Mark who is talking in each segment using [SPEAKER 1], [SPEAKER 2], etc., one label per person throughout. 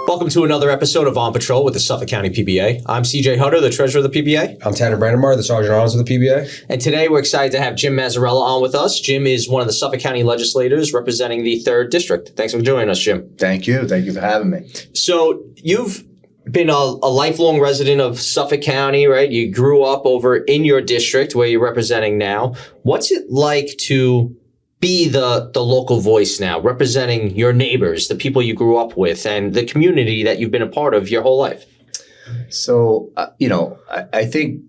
[SPEAKER 1] Welcome to another episode of On Patrol with the Suffolk County PBA. I'm CJ Hunter, the treasurer of the PBA.
[SPEAKER 2] I'm Tanner Brandemar, the Sergeant at Arms of the PBA.
[SPEAKER 1] And today we're excited to have Jim Mazzarella on with us. Jim is one of the Suffolk County legislators representing the 3rd District. Thanks for joining us, Jim.
[SPEAKER 3] Thank you. Thank you for having me.
[SPEAKER 1] So you've been a lifelong resident of Suffolk County, right? You grew up over in your district where you're representing now. What's it like to be the local voice now, representing your neighbors, the people you grew up with, and the community that you've been a part of your whole life?
[SPEAKER 3] So, I think,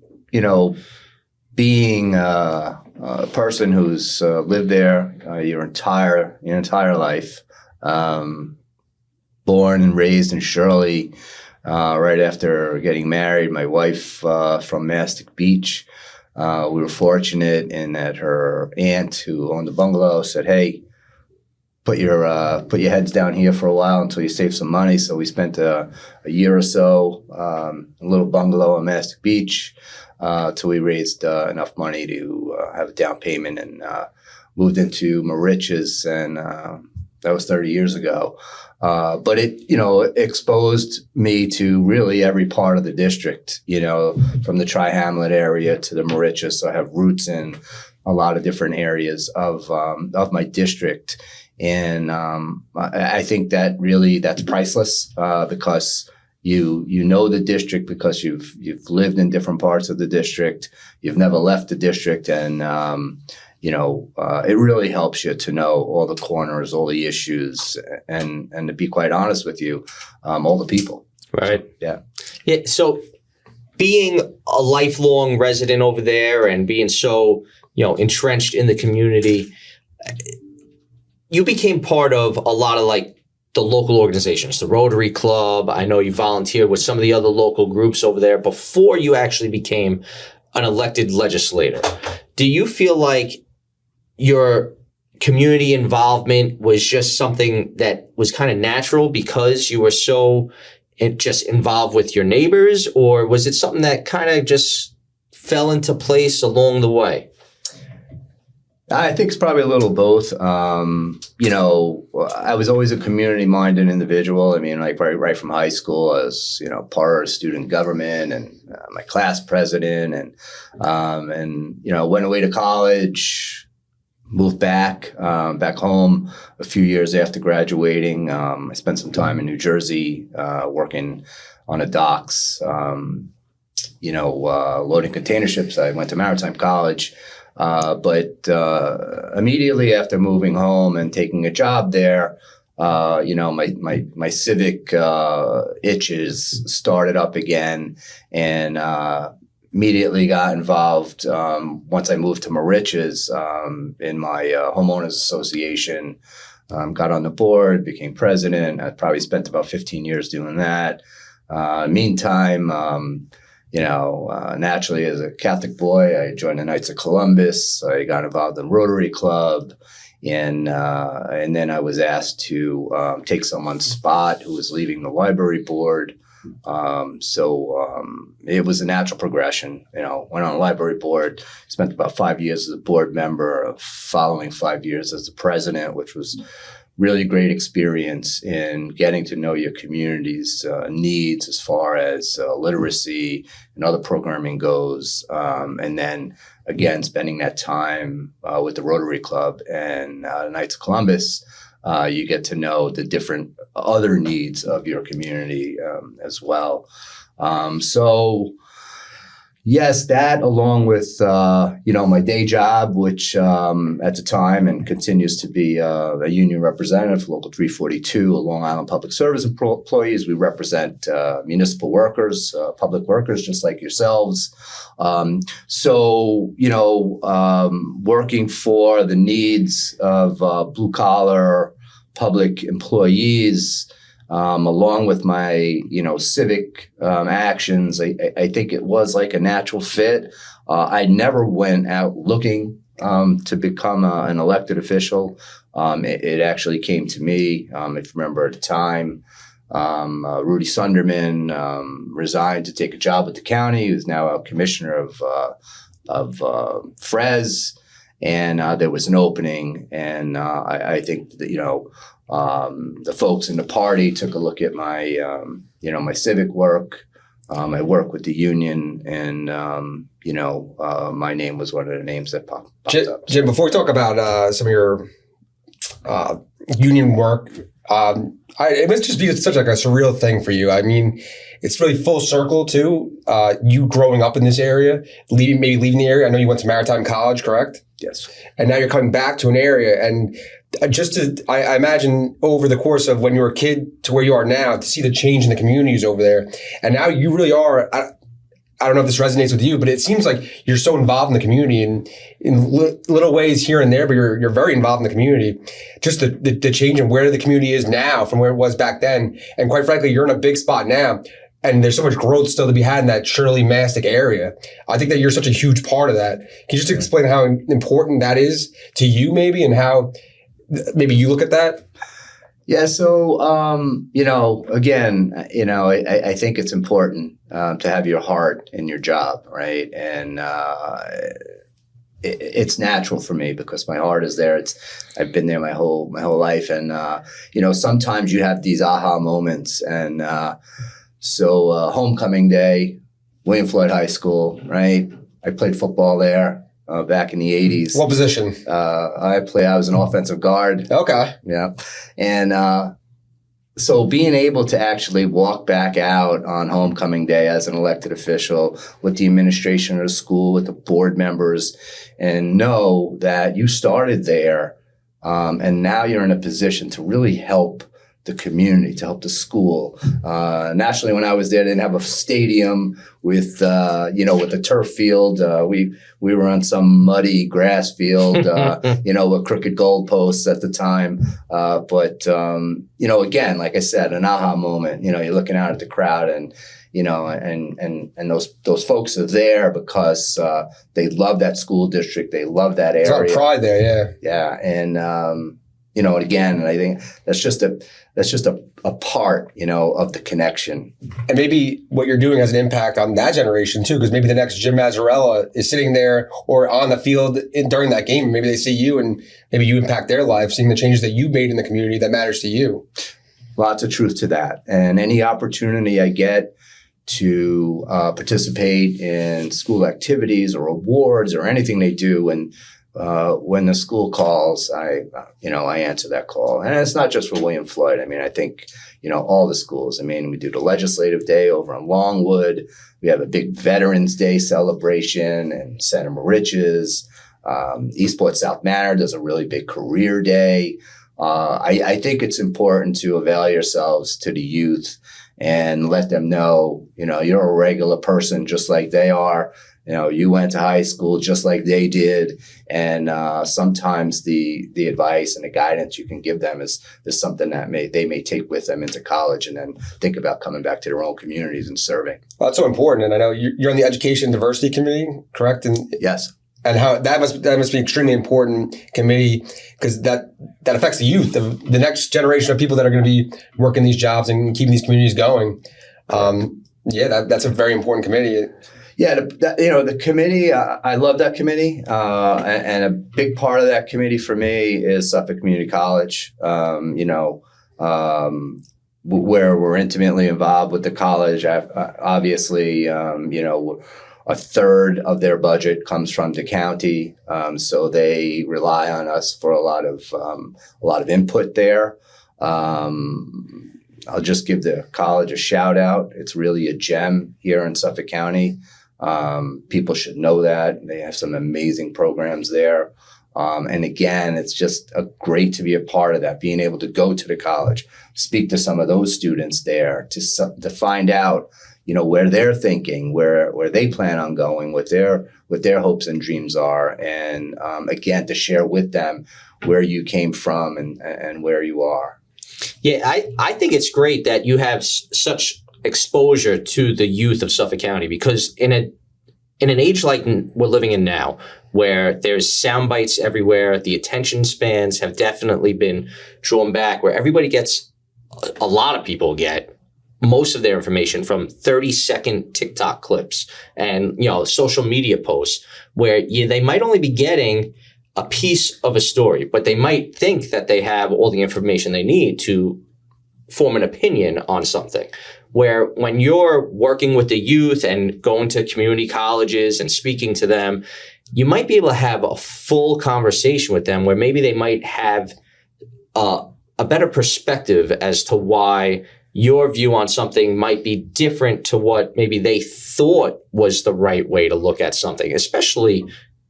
[SPEAKER 3] being a person who's lived there your entire life, born and raised in Shirley, right after getting married, my wife from Mastic Beach. We were fortunate in that her aunt, who owned the bungalow, said, "Hey, put your heads down here for a while until you save some money." So we spent a year or so in a little bungalow on Mastic Beach till we raised enough money to have a down payment, and moved into Moriches, and that was 30 years ago. But it, exposed me to really every part of the district, from the Tri-Hamlet area to the Moriches. So I have roots in a lot of different areas of my district. And I think that's priceless because you know the district because you've lived in different parts of the district. You've never left the district, and it really helps you to know all the corners, all the issues, and to be quite honest with you, all the people.
[SPEAKER 1] Right.
[SPEAKER 3] Yeah.
[SPEAKER 1] Yeah. So being a lifelong resident over there and being so, entrenched in the community, you became part of a lot of the local organizations, the Rotary Club. I know you volunteered with some of the other local groups over there before you actually became an elected legislator. Do you feel like your community involvement was just something that was kind of natural because you were so just involved with your neighbors, or was it something that kind of just fell into place along the way?
[SPEAKER 3] I think it's probably a little both. I was always a community-minded individual. I mean, right from high school, I was, part of student government and my class president, and went away to college. Moved back home a few years after graduating. I spent some time in New Jersey working on the docks, loading container ships. I went to Maritime College. But immediately after moving home and taking a job there, my civic itches started up again, and immediately got involved once I moved to Moriches in my homeowners association. Got on the board, became president. I probably spent about 15 years doing that. Meantime, naturally, as a Catholic boy, I joined the Knights of Columbus. I got involved in Rotary Club, and then I was asked to take someone's spot who was leaving the library board. So it was a natural progression. Went on a library board, spent about 5 years as a board member, following 5 years as the president, which was really great experience in getting to know your community's needs as far as literacy and other programming goes. And then again, spending that time with the Rotary Club and the Knights of Columbus, you get to know the different other needs of your community as well. So yes, that along with, my day job, which at the time and continues to be a union representative for Local 342, a Long Island Public Service employees. We represent municipal workers, public workers, just like yourselves. Working for the needs of blue-collar public employees, along with my, civic actions, I think it was like a natural fit. I never went out looking to become an elected official. It actually came to me. If you remember at the time, Rudy Sunderman resigned to take a job with the county. He was now a commissioner of Frez. and there was an opening, and I think that, the folks in the party took a look at my my civic work. I work with the union, and my name was one of the names that popped up.
[SPEAKER 2] Jim, before we talk about some of your union work, it must just be such like a surreal thing for you. I mean, it's really full circle too. You growing up in this area, maybe leaving the area. I know you went to Maritime College, correct?
[SPEAKER 3] Yes.
[SPEAKER 2] And now you're coming back to an area, and I imagine over the course of when you were a kid to where you are now, to see the change in the communities over there, and now you really are. I don't know if this resonates with you, but it seems like you're so involved in the community and in little ways here and there, but you're very involved in the community. Just the change in where the community is now from where it was back then. And quite frankly, you're in a big spot now, and there's so much growth still to be had in that Shirley Mastic area. I think that you're such a huge part of that. Can you just explain how important that is to you maybe, and how maybe you look at that?
[SPEAKER 3] Yeah. So, again, I think it's important to have your heart in your job, right? And it's natural for me because my heart is there. I've been there my whole life, and sometimes you have these aha moments. And so, homecoming day, William Floyd High School, right? I played football there. Back in the 80s.
[SPEAKER 2] What position?
[SPEAKER 3] I was an offensive guard.
[SPEAKER 2] Okay.
[SPEAKER 3] Yeah. And so being able to actually walk back out on homecoming day as an elected official with the administration of the school, with the board members, and know that you started there and now you're in a position to really help the community, to help the school. Nationally, when I was there, they didn't have a stadium with a turf field. We were on some muddy grass field, with crooked goalposts at the time. But again, like I said, an aha moment. You're looking out at the crowd, and and those folks are there because they love that school district. They love that area.
[SPEAKER 2] There's a lot of pride there,
[SPEAKER 3] yeah. And again, and I think that's just a part, of the connection.
[SPEAKER 2] And maybe what you're doing has an impact on that generation too, because maybe the next Jim Mazzarella is sitting there or on the field during that game. Maybe they see you, and maybe you impact their life, seeing the changes that you made in the community that matters to you.
[SPEAKER 3] Lots of truth to that. And any opportunity I get to participate in school activities or awards or anything they do, and when the school calls, I answer that call. And it's not just for William Floyd. I mean, I think, all the schools. I mean, we do the Legislative Day over in Longwood. We have a big Veterans Day celebration in Center Moriches. Eastport South Manor does a really big career day. I think it's important to avail yourselves to the youth and let them know, you're a regular person just like they are. You went to high school just like they did. And sometimes the advice and the guidance you can give them is something that they may take with them into college and then think about coming back to their own communities and serving.
[SPEAKER 2] Well, that's so important. And I know you're on the Education and Diversity Committee, correct? And
[SPEAKER 3] yes.
[SPEAKER 2] And how that must be an extremely important committee, because that affects the youth, the next generation of people that are going to be working these jobs and keeping these communities going. That's a very important committee.
[SPEAKER 3] Yeah, the committee, I love that committee. And a big part of that committee for me is Suffolk Community College, where we're intimately involved with the college. Obviously, a third of their budget comes from the county. So they rely on us for a lot of input there. I'll just give the college a shout out. It's really a gem here in Suffolk County. People should know that. They have some amazing programs there. And again, it's just great to be a part of that, being able to go to the college, speak to some of those students there to find out, where they're thinking, where they plan on going, what their hopes and dreams are. And again, to share with them where you came from and where you are.
[SPEAKER 1] Yeah, I think it's great that you have such exposure to the youth of Suffolk County, because in an age like we're living in now, where there's sound bites everywhere, the attention spans have definitely been drawn back, where a lot of people get most of their information from 30-second TikTok clips and social media posts, where they might only be getting a piece of a story, but they might think that they have all the information they need to form an opinion on something. Where when you're working with the youth and going to community colleges and speaking to them, you might be able to have a full conversation with them where maybe they might have a better perspective as to why your view on something might be different to what maybe they thought was the right way to look at something, especially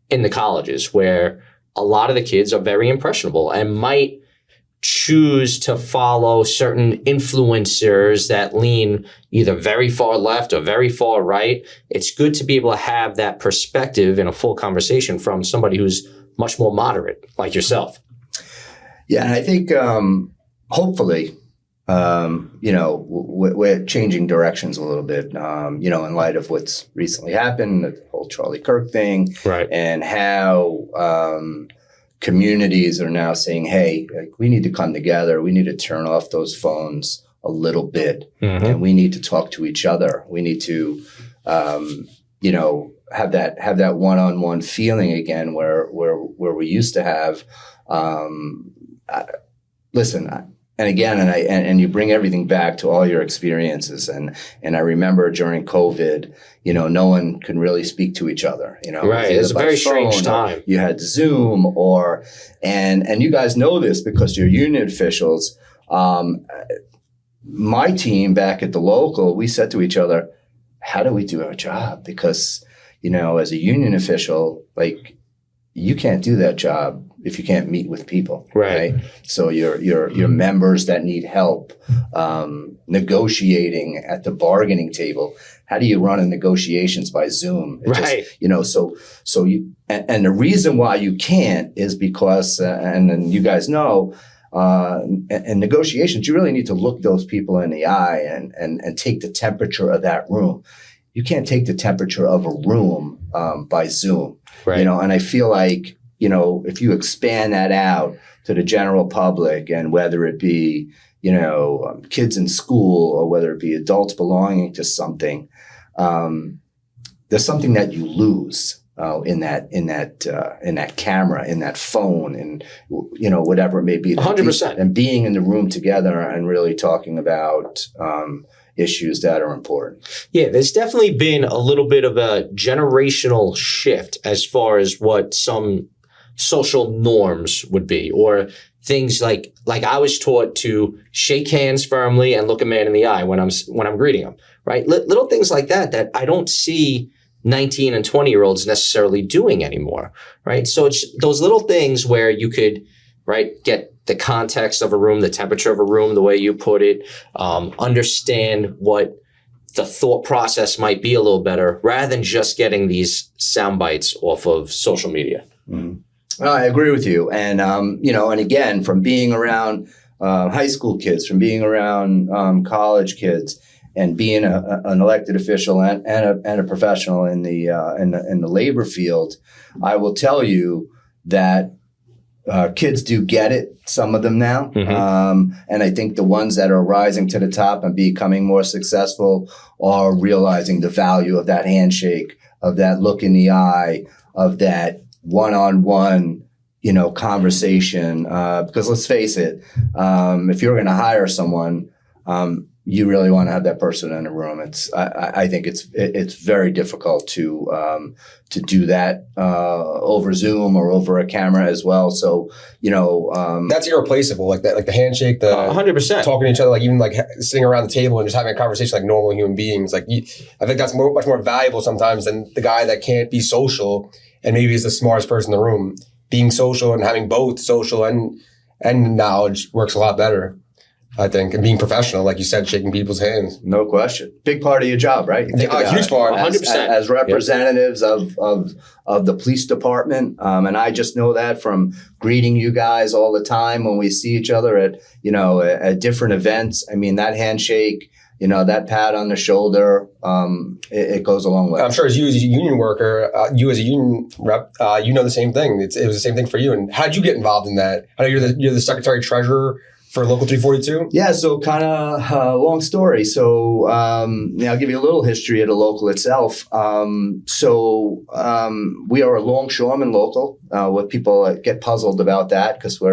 [SPEAKER 1] in the colleges where a lot of the kids are very impressionable and might choose to follow certain influencers that lean either very far left or very far right. It's good to be able to have that perspective in a full conversation from somebody who's much more moderate, like yourself.
[SPEAKER 3] Yeah, and I think hopefully, we're changing directions a little bit, in light of what's recently happened, the whole Charlie Kirk thing,
[SPEAKER 1] right,
[SPEAKER 3] and how communities are now saying, hey, we need to come together. We need to turn off those phones a little bit, and we need to talk to each other. We need to, have that one-on-one feeling again, where we used to have. And you bring everything back to all your experiences. And I remember during COVID, no one can really speak to each other.
[SPEAKER 1] Right. It was a very strange time.
[SPEAKER 3] You had Zoom and you guys know this because you're union officials. My team back at the local, we said to each other, how do we do our job? Because, as a union official, you can't do that job if you can't meet with people, right? So your members that need help negotiating at the bargaining table. How do you run in negotiations by Zoom?
[SPEAKER 1] Right.
[SPEAKER 3] And the reason why you can't is because, and you guys know, in negotiations, you really need to look those people in the eye and take the temperature of that room. You can't take the temperature of a room by Zoom,
[SPEAKER 1] right.
[SPEAKER 3] And I feel like, if you expand that out to the general public, and whether it be, kids in school or whether it be adults belonging to something, there's something that you lose in that camera, in that phone, and whatever it may be.
[SPEAKER 1] 100%.
[SPEAKER 3] And being in the room together and really talking about issues that are important.
[SPEAKER 1] Yeah, there's definitely been a little bit of a generational shift as far as what some social norms would be, or things like I was taught to shake hands firmly and look a man in the eye when I'm greeting him, right? Little things like that I don't see 19 and 20-year-olds necessarily doing anymore, right? So it's those little things where you could, right, get the context of a room, the temperature of a room, the way you put it, understand what the thought process might be a little better, rather than just getting these sound bites off of social media.
[SPEAKER 3] Mm-hmm. Well, I agree with you. And, and again, from being around high school kids, from being around college kids, and being an elected official and a professional in the labor field, I will tell you that kids do get it, some of them now. And I think the ones that are rising to the top and becoming more successful are realizing the value of that handshake, of that look in the eye, of that one-on-one, conversation. Because let's face it, if you're going to hire someone, you really want to have that person in the room. I think it's very difficult to do that over Zoom or over a camera as well. So
[SPEAKER 2] that's irreplaceable. Like that, like the handshake, the
[SPEAKER 1] 100%
[SPEAKER 2] talking to each other, like even like sitting around the table and just having a conversation like normal human beings. I think that's much more valuable sometimes than the guy that can't be social and maybe is the smartest person in the room. Being social and having both social and knowledge works a lot better, I think, and being professional, like you said, shaking people's hands.
[SPEAKER 3] No question. Big part of your job, right?
[SPEAKER 2] A huge part.
[SPEAKER 1] 100%.
[SPEAKER 3] As representatives of the police department. And I just know that from greeting you guys all the time when we see each other at different events. I mean, that handshake, that pat on the shoulder, it goes a long way.
[SPEAKER 2] I'm sure as you as a union worker, you as a union rep, you know the same thing. It was the same thing for you. And how did you get involved in that? I know you're the secretary treasurer for Local 342?
[SPEAKER 3] Yeah, so kind of long story. So I'll give you a little history of the local itself. We are a longshoreman local. What people get puzzled about that because we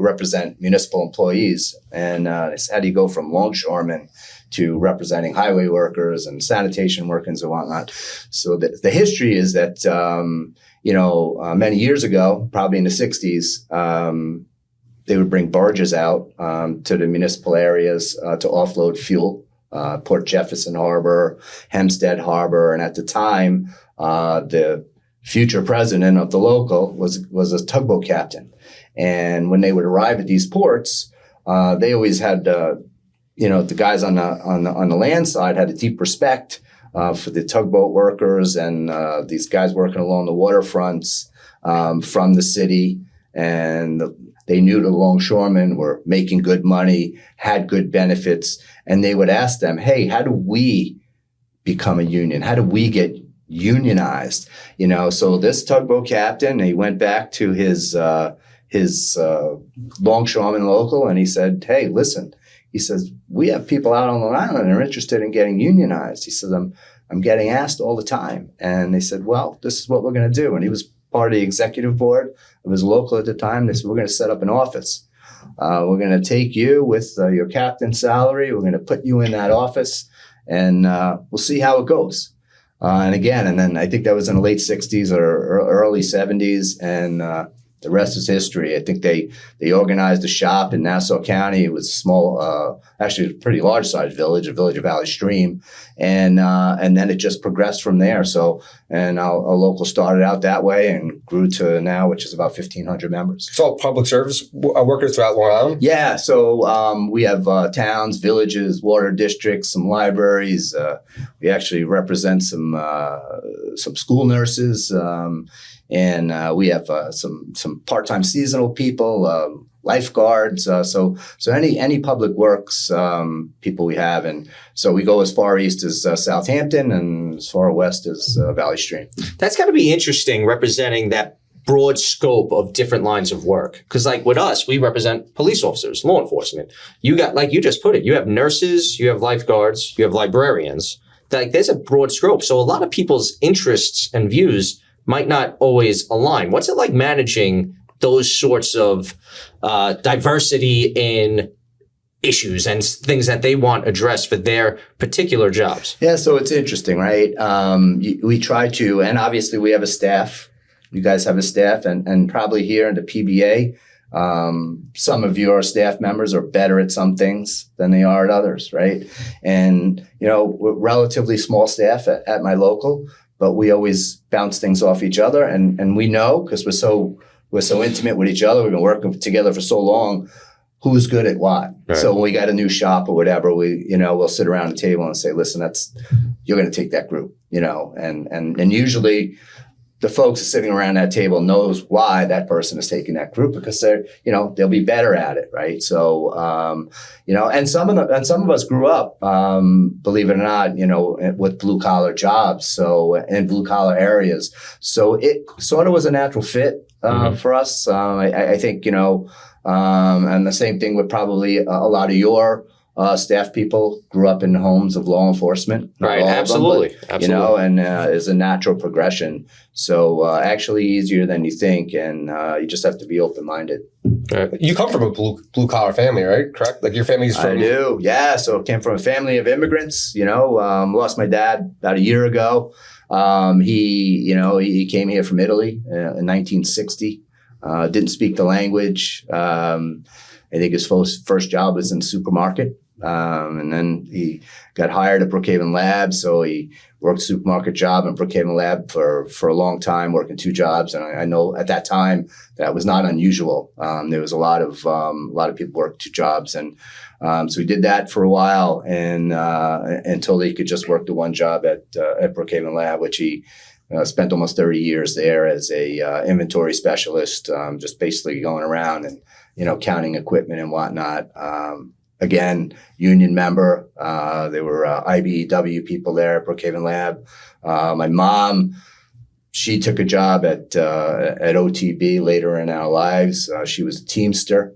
[SPEAKER 3] represent municipal employees, and it's how do you go from longshoremen to representing highway workers and sanitation workers and whatnot. So the history is that many years ago, probably in the 60s. They would bring barges out to the municipal areas to offload fuel, Port Jefferson Harbor, Hempstead Harbor. And at the time, the future president of the local was a tugboat captain. And when they would arrive at these ports, they always had, the guys on the land side had a deep respect for the tugboat workers and these guys working along the waterfronts from the city. And they knew the longshoremen were making good money, had good benefits, and they would ask them, hey, how do we become a union? How do we get unionized? So this tugboat captain, he went back to his longshoreman local, and he said, hey, listen, he says, we have people out on Long Island that are interested in getting unionized. He says, I'm getting asked all the time. And they said, well, this is what we're going to do. And he was part of the executive board of his local at the time. They said, we're going to set up an office. We're going to take you with your captain's salary. We're going to put you in that office, and we'll see how it goes. And then I think that was in the late 60s or early 70s. And the rest is history. I think they organized a shop in Nassau County. It was a small, actually a pretty large sized village, a village of Valley Stream. And then it just progressed from there. So, and our local started out that way and grew to now, which is about 1,500 members.
[SPEAKER 2] It's all public service workers throughout Long Island?
[SPEAKER 3] Yeah. So we have towns, villages, water districts, some libraries. We actually represent some school nurses. And we have some part-time seasonal people, lifeguards. So any public works people we have, and so we go as far east as Southampton and as far west as Valley Stream.
[SPEAKER 1] That's got to be interesting, representing that broad scope of different lines of work. Because like with us, we represent police officers, law enforcement. You got, like you just put it, you have nurses, you have lifeguards, you have librarians. Like there's a broad scope. So a lot of people's interests and views might not always align. What's it like managing those sorts of diversity in issues and things that they want addressed for their particular jobs?
[SPEAKER 3] Yeah, so it's interesting, right? We try to, and obviously we have a staff. You guys have a staff, and probably here in the PBA, some of your staff members are better at some things than they are at others, right? And, we're relatively small staff at my local, but we always bounce things off each other, and we know because we're so intimate with each other. We've been working together for so long. Who's good at what? Right. So when we got a new shop or whatever, we'll sit around the table and say, "Listen, you're going to take that group," and usually the folks sitting around that table knows why that person is taking that group because they'll be better at it, right? So and some of us grew up, believe it or not, with blue collar jobs, so in blue collar areas. So it sort of was a natural fit for us. I think and the same thing with probably a lot of your staff people grew up in homes of law enforcement.
[SPEAKER 1] Right, absolutely.
[SPEAKER 3] And is a natural progression. So actually easier than you think, and you just have to be open-minded.
[SPEAKER 2] Right. You come from a blue-collar family, right? Correct? Like your family's from...
[SPEAKER 3] I do, yeah. So I came from a family of immigrants, lost my dad about a year ago. He came here from Italy in 1960. Didn't speak the language. I think his first job was in the supermarket. And then he got hired at Brookhaven Lab. So he worked supermarket job and Brookhaven Lab for a long time, working two jobs. And I know at that time that was not unusual. There was a lot of people worked two jobs. And so he did that for a while and until he could just work the one job at Brookhaven Lab, which he spent almost 30 years there as a inventory specialist, just basically going around and, counting equipment and whatnot. Again, union member. There were IBEW people there at Brookhaven Lab. My mom, she took a job at OTB later in our lives. She was a Teamster.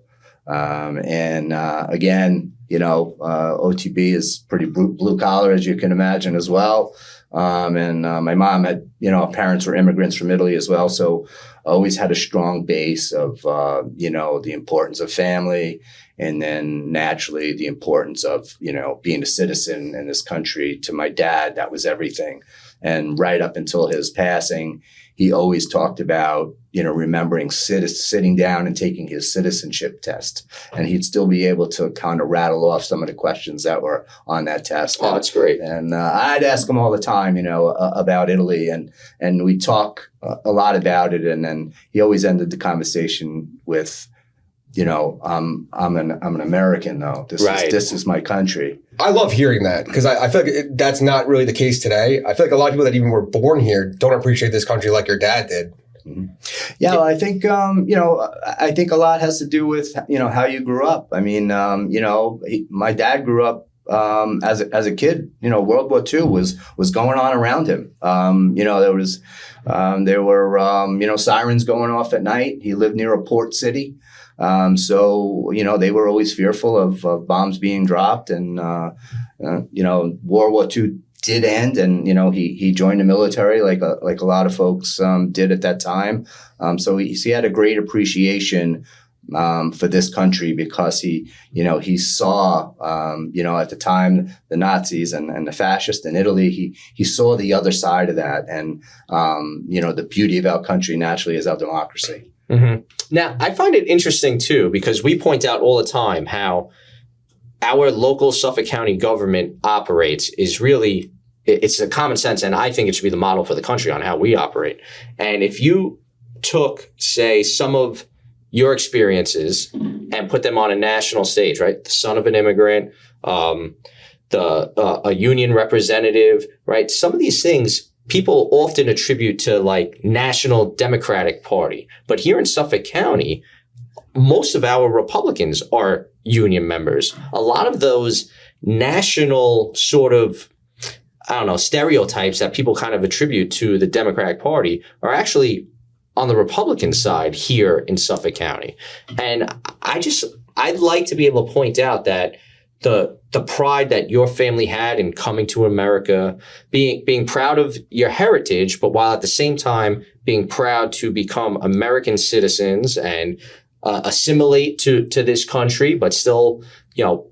[SPEAKER 3] Again, OTB is pretty blue collar, as you can imagine, as well. My mom had, her parents were immigrants from Italy as well. So always had a strong base of, the importance of family, and then naturally the importance of, being a citizen in this country. To my dad, that was everything. And right up until his passing, he always talked about, remembering sitting down and taking his citizenship test. And he'd still be able to kind of rattle off some of the questions that were on that test.
[SPEAKER 1] Oh, that's great.
[SPEAKER 3] And I'd ask him all the time, about Italy. And we talk a lot about it. And then he always ended the conversation with, I'm an American, though. This is my country.
[SPEAKER 2] I love hearing that, because I feel like that's not really the case today. I feel like a lot of people that even were born here don't appreciate this country like your dad did.
[SPEAKER 3] Mm-hmm. Yeah, well, I think I think a lot has to do with how you grew up. I mean, my dad grew up as a kid. World War II was going on around him. There were sirens going off at night. He lived near a port city. So they were always fearful of bombs being dropped, and World War II did end, and he joined the military like a lot of folks did at that time. So he had a great appreciation for this country, because he saw at the time the Nazis and the fascists in Italy. He saw the other side of that, and the beauty of our country naturally is our democracy.
[SPEAKER 1] Mm-hmm. Now, I find it interesting, too, because we point out all the time how our local Suffolk County government operates is really, it's a common sense, and I think it should be the model for the country on how we operate. And if you took, say, some of your experiences and put them on a national stage, right? The son of an immigrant, a union representative, right? Some of these things people often attribute to like National Democratic Party. But here in Suffolk County, most of our Republicans are union members. A lot of those national sort of, stereotypes that people kind of attribute to the Democratic Party are actually on the Republican side here in Suffolk County. And I'd like to be able to point out that the pride that your family had in coming to America, being proud of your heritage, but while at the same time being proud to become American citizens and assimilate to this country, but still,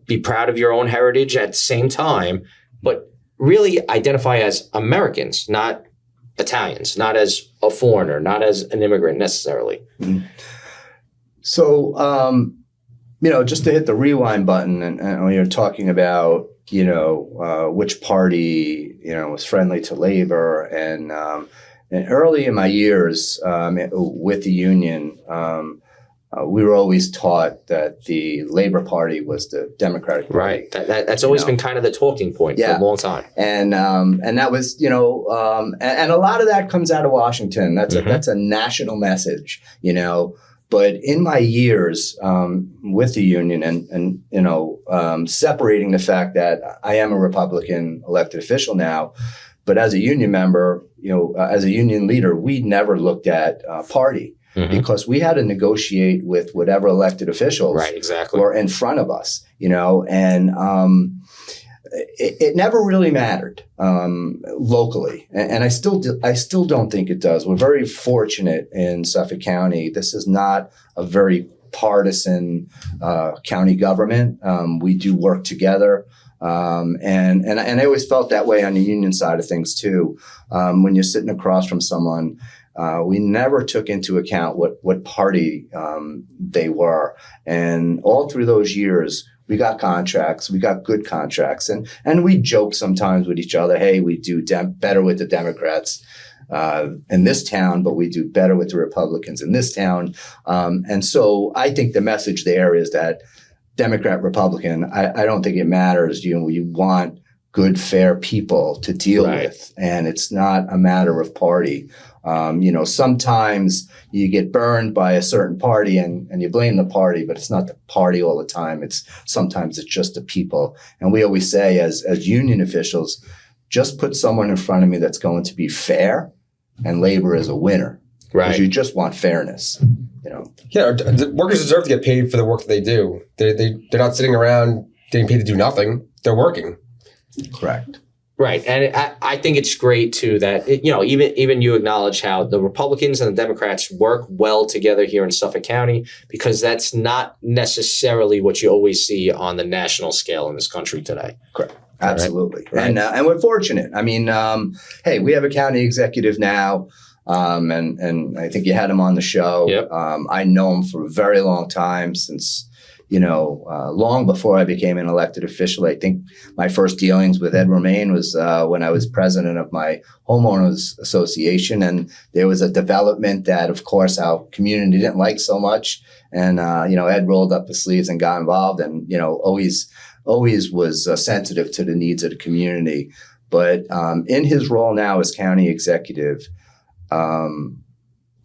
[SPEAKER 1] be proud of your own heritage at the same time, but really identify as Americans, not Italians, not as a foreigner, not as an immigrant necessarily.
[SPEAKER 3] Mm-hmm. So, just to hit the rewind button, and when you're talking about, which party, was friendly to labor, and early in my years with the union, we were always taught that the Labor Party was the Democratic Party.
[SPEAKER 1] Right. That's always been kind of the talking point for a long time.
[SPEAKER 3] And that was, and a lot of that comes out of Washington. That's a national message, But in my years with the union and separating the fact that I am a Republican elected official now, but as a union member, as a union leader, we never looked at party. Mm-hmm. Because we had to negotiate with whatever elected officials were in front of us, and it never really mattered locally, and I still don't think it does. We're very fortunate in Suffolk County. This is not a very partisan county government. We do work together. And I always felt that way on the union side of things too. When you're sitting across from someone, we never took into account what party they were. And all through those years, we got contracts. We got good contracts. And we joke sometimes with each other, hey, we do better with the Democrats in this town, but we do better with the Republicans in this town. And so I think the message there is that Democrat, Republican, I don't think it matters. You want good, fair people to deal with. And it's not a matter of party. Sometimes you get burned by a certain party and you blame the party, but it's not the party all the time. Sometimes it's just the people. And we always say as union officials, just put someone in front of me that's going to be fair, and labor is a winner. Right. Because you just want fairness,
[SPEAKER 2] Yeah, the workers deserve to get paid for the work that they do. They're not sitting around getting paid to do nothing. They're working.
[SPEAKER 3] Correct.
[SPEAKER 1] Right. And I think it's great, too, that, even you acknowledge how the Republicans and the Democrats work well together here in Suffolk County, because that's not necessarily what you always see on the national scale in this country today.
[SPEAKER 3] Correct. Absolutely.
[SPEAKER 1] Right.
[SPEAKER 3] And we're fortunate. I mean, hey, we have a county executive now. And I think you had him on the show.
[SPEAKER 1] Yep.
[SPEAKER 3] I know him for a very long time, since, long before I became an elected official. I think my first dealings with Ed Romaine was when I was president of my homeowners association. And there was a development that, of course, our community didn't like so much. And, Ed rolled up his sleeves and got involved, and, always was sensitive to the needs of the community. But in his role now as county executive,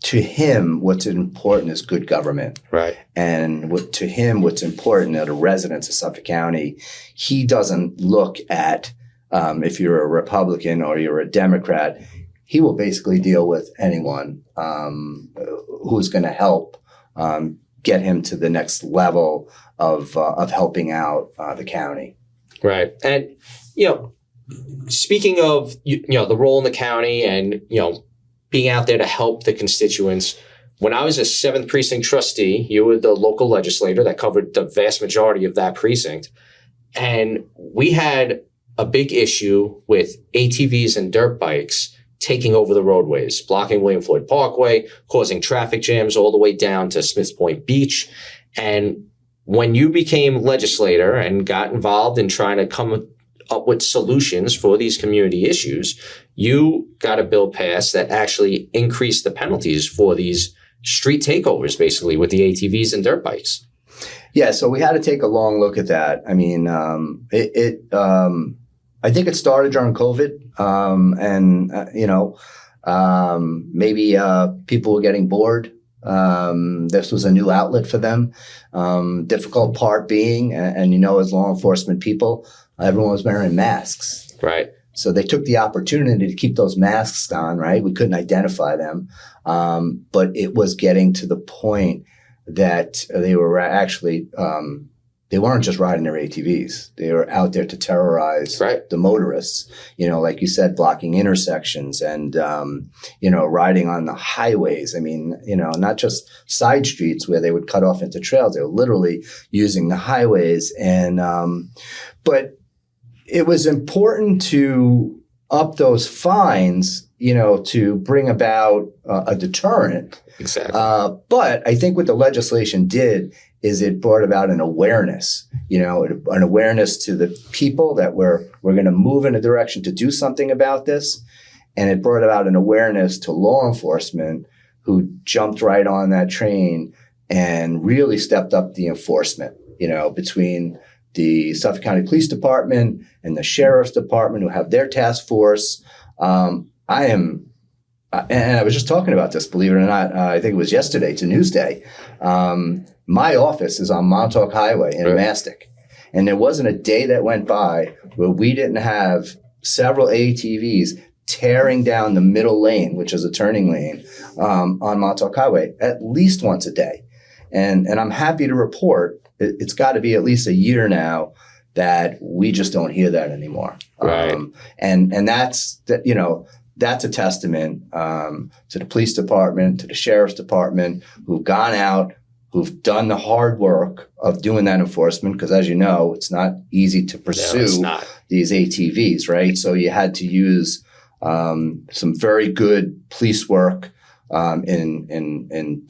[SPEAKER 3] to him, what's important is good government.
[SPEAKER 1] Right.
[SPEAKER 3] And to him, what's important are the residents of Suffolk County. He doesn't look at if you're a Republican or you're a Democrat. He will basically deal with anyone who's going to help get him to the next level of helping out the county.
[SPEAKER 1] Right. And, speaking of, the role in the county and, being out there to help the constituents. When I was a 7th precinct trustee, you were the local legislator that covered the vast majority of that precinct. And we had a big issue with ATVs and dirt bikes taking over the roadways, blocking William Floyd Parkway, causing traffic jams all the way down to Smiths Point Beach. And when you became legislator and got involved in trying to come up with solutions for these community issues, you got a bill passed that actually increased the penalties for these street takeovers, basically, with the ATVs and dirt bikes.
[SPEAKER 3] Yeah, so we had to take a long look at that. I mean, I think it started during COVID, maybe people were getting bored. This was a new outlet for them. Difficult part being, as law enforcement people, everyone was wearing masks.
[SPEAKER 1] Right.
[SPEAKER 3] So they took the opportunity to keep those masks on, right? We couldn't identify them. But it was getting to the point that they were actually, they weren't just riding their ATVs. They were out there to terrorize the motorists, like you said, blocking intersections and, riding on the highways. I mean, not just side streets where they would cut off into trails. They were literally using the highways. And, but it was important to up those fines, to bring about a deterrent.
[SPEAKER 1] Exactly.
[SPEAKER 3] But I think what the legislation did is it brought about an awareness, an awareness to the people that we're going to move in a direction to do something about this. And it brought about an awareness to law enforcement who jumped right on that train and really stepped up the enforcement, between the Suffolk County Police Department and the Sheriff's Department, who have their task force. And I was just talking about this, believe it or not, I think it was yesterday, to Newsday. My office is on Montauk Highway in Mastic. And there wasn't a day that went by where we didn't have several ATVs tearing down the middle lane, which is a turning lane, on Montauk Highway at least once a day. And I'm happy to report it's got to be at least a year now that we just don't hear that anymore.
[SPEAKER 1] Right.
[SPEAKER 3] And that's that's a testament to the police department, to the sheriff's department, who've gone out, who've done the hard work of doing that enforcement. Because as you know, it's not easy to pursue these ATVs, right? So you had to use some very good police work and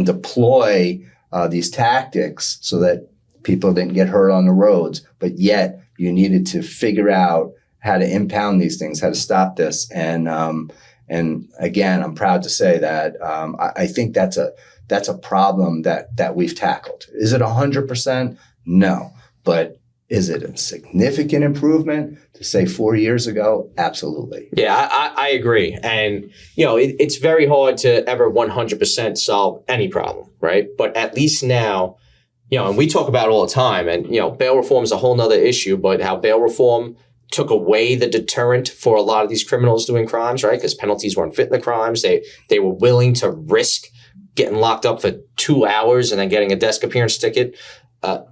[SPEAKER 3] deploy these tactics so that people didn't get hurt on the roads. But yet you needed to figure out how to impound these things, how to stop this. And again, I'm proud to say that I think that's a problem that we've tackled. Is it 100%? No. But is it a significant improvement to say 4 years ago? Absolutely.
[SPEAKER 1] Yeah, I agree. And, it's very hard to ever 100% solve any problem, right? But at least now, and we talk about it all the time, and, bail reform is a whole nother issue, but how bail reform took away the deterrent for a lot of these criminals doing crimes, right? Because penalties weren't fit in the crimes. They were willing to risk getting locked up for 2 hours and then getting a desk appearance ticket.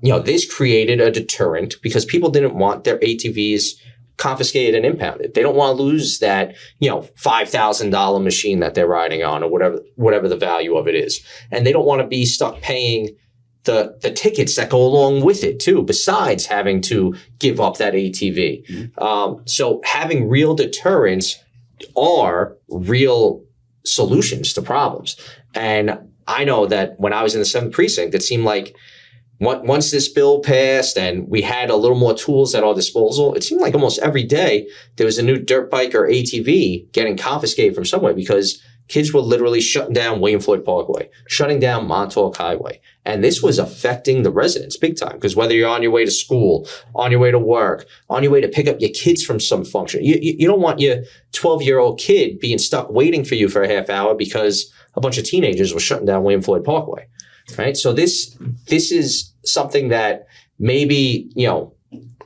[SPEAKER 1] This created a deterrent because people didn't want their ATVs confiscated and impounded. They don't want to lose that, $5,000 machine that they're riding on or whatever the value of it is. And they don't want to be stuck paying the tickets that go along with it too, besides having to give up that ATV. Mm-hmm. So having real deterrents are real solutions to problems. And I know that when I was in the 7th precinct, it seemed like once this bill passed and we had a little more tools at our disposal, it seemed like almost every day there was a new dirt bike or ATV getting confiscated from somewhere because kids were literally shutting down William Floyd Parkway, shutting down Montauk Highway. And this was affecting the residents big time because whether you're on your way to school, on your way to work, on your way to pick up your kids from some function, you don't want your 12-year-old kid being stuck waiting for you for a half hour because a bunch of teenagers were shutting down William Floyd Parkway. Right. So this is something that maybe,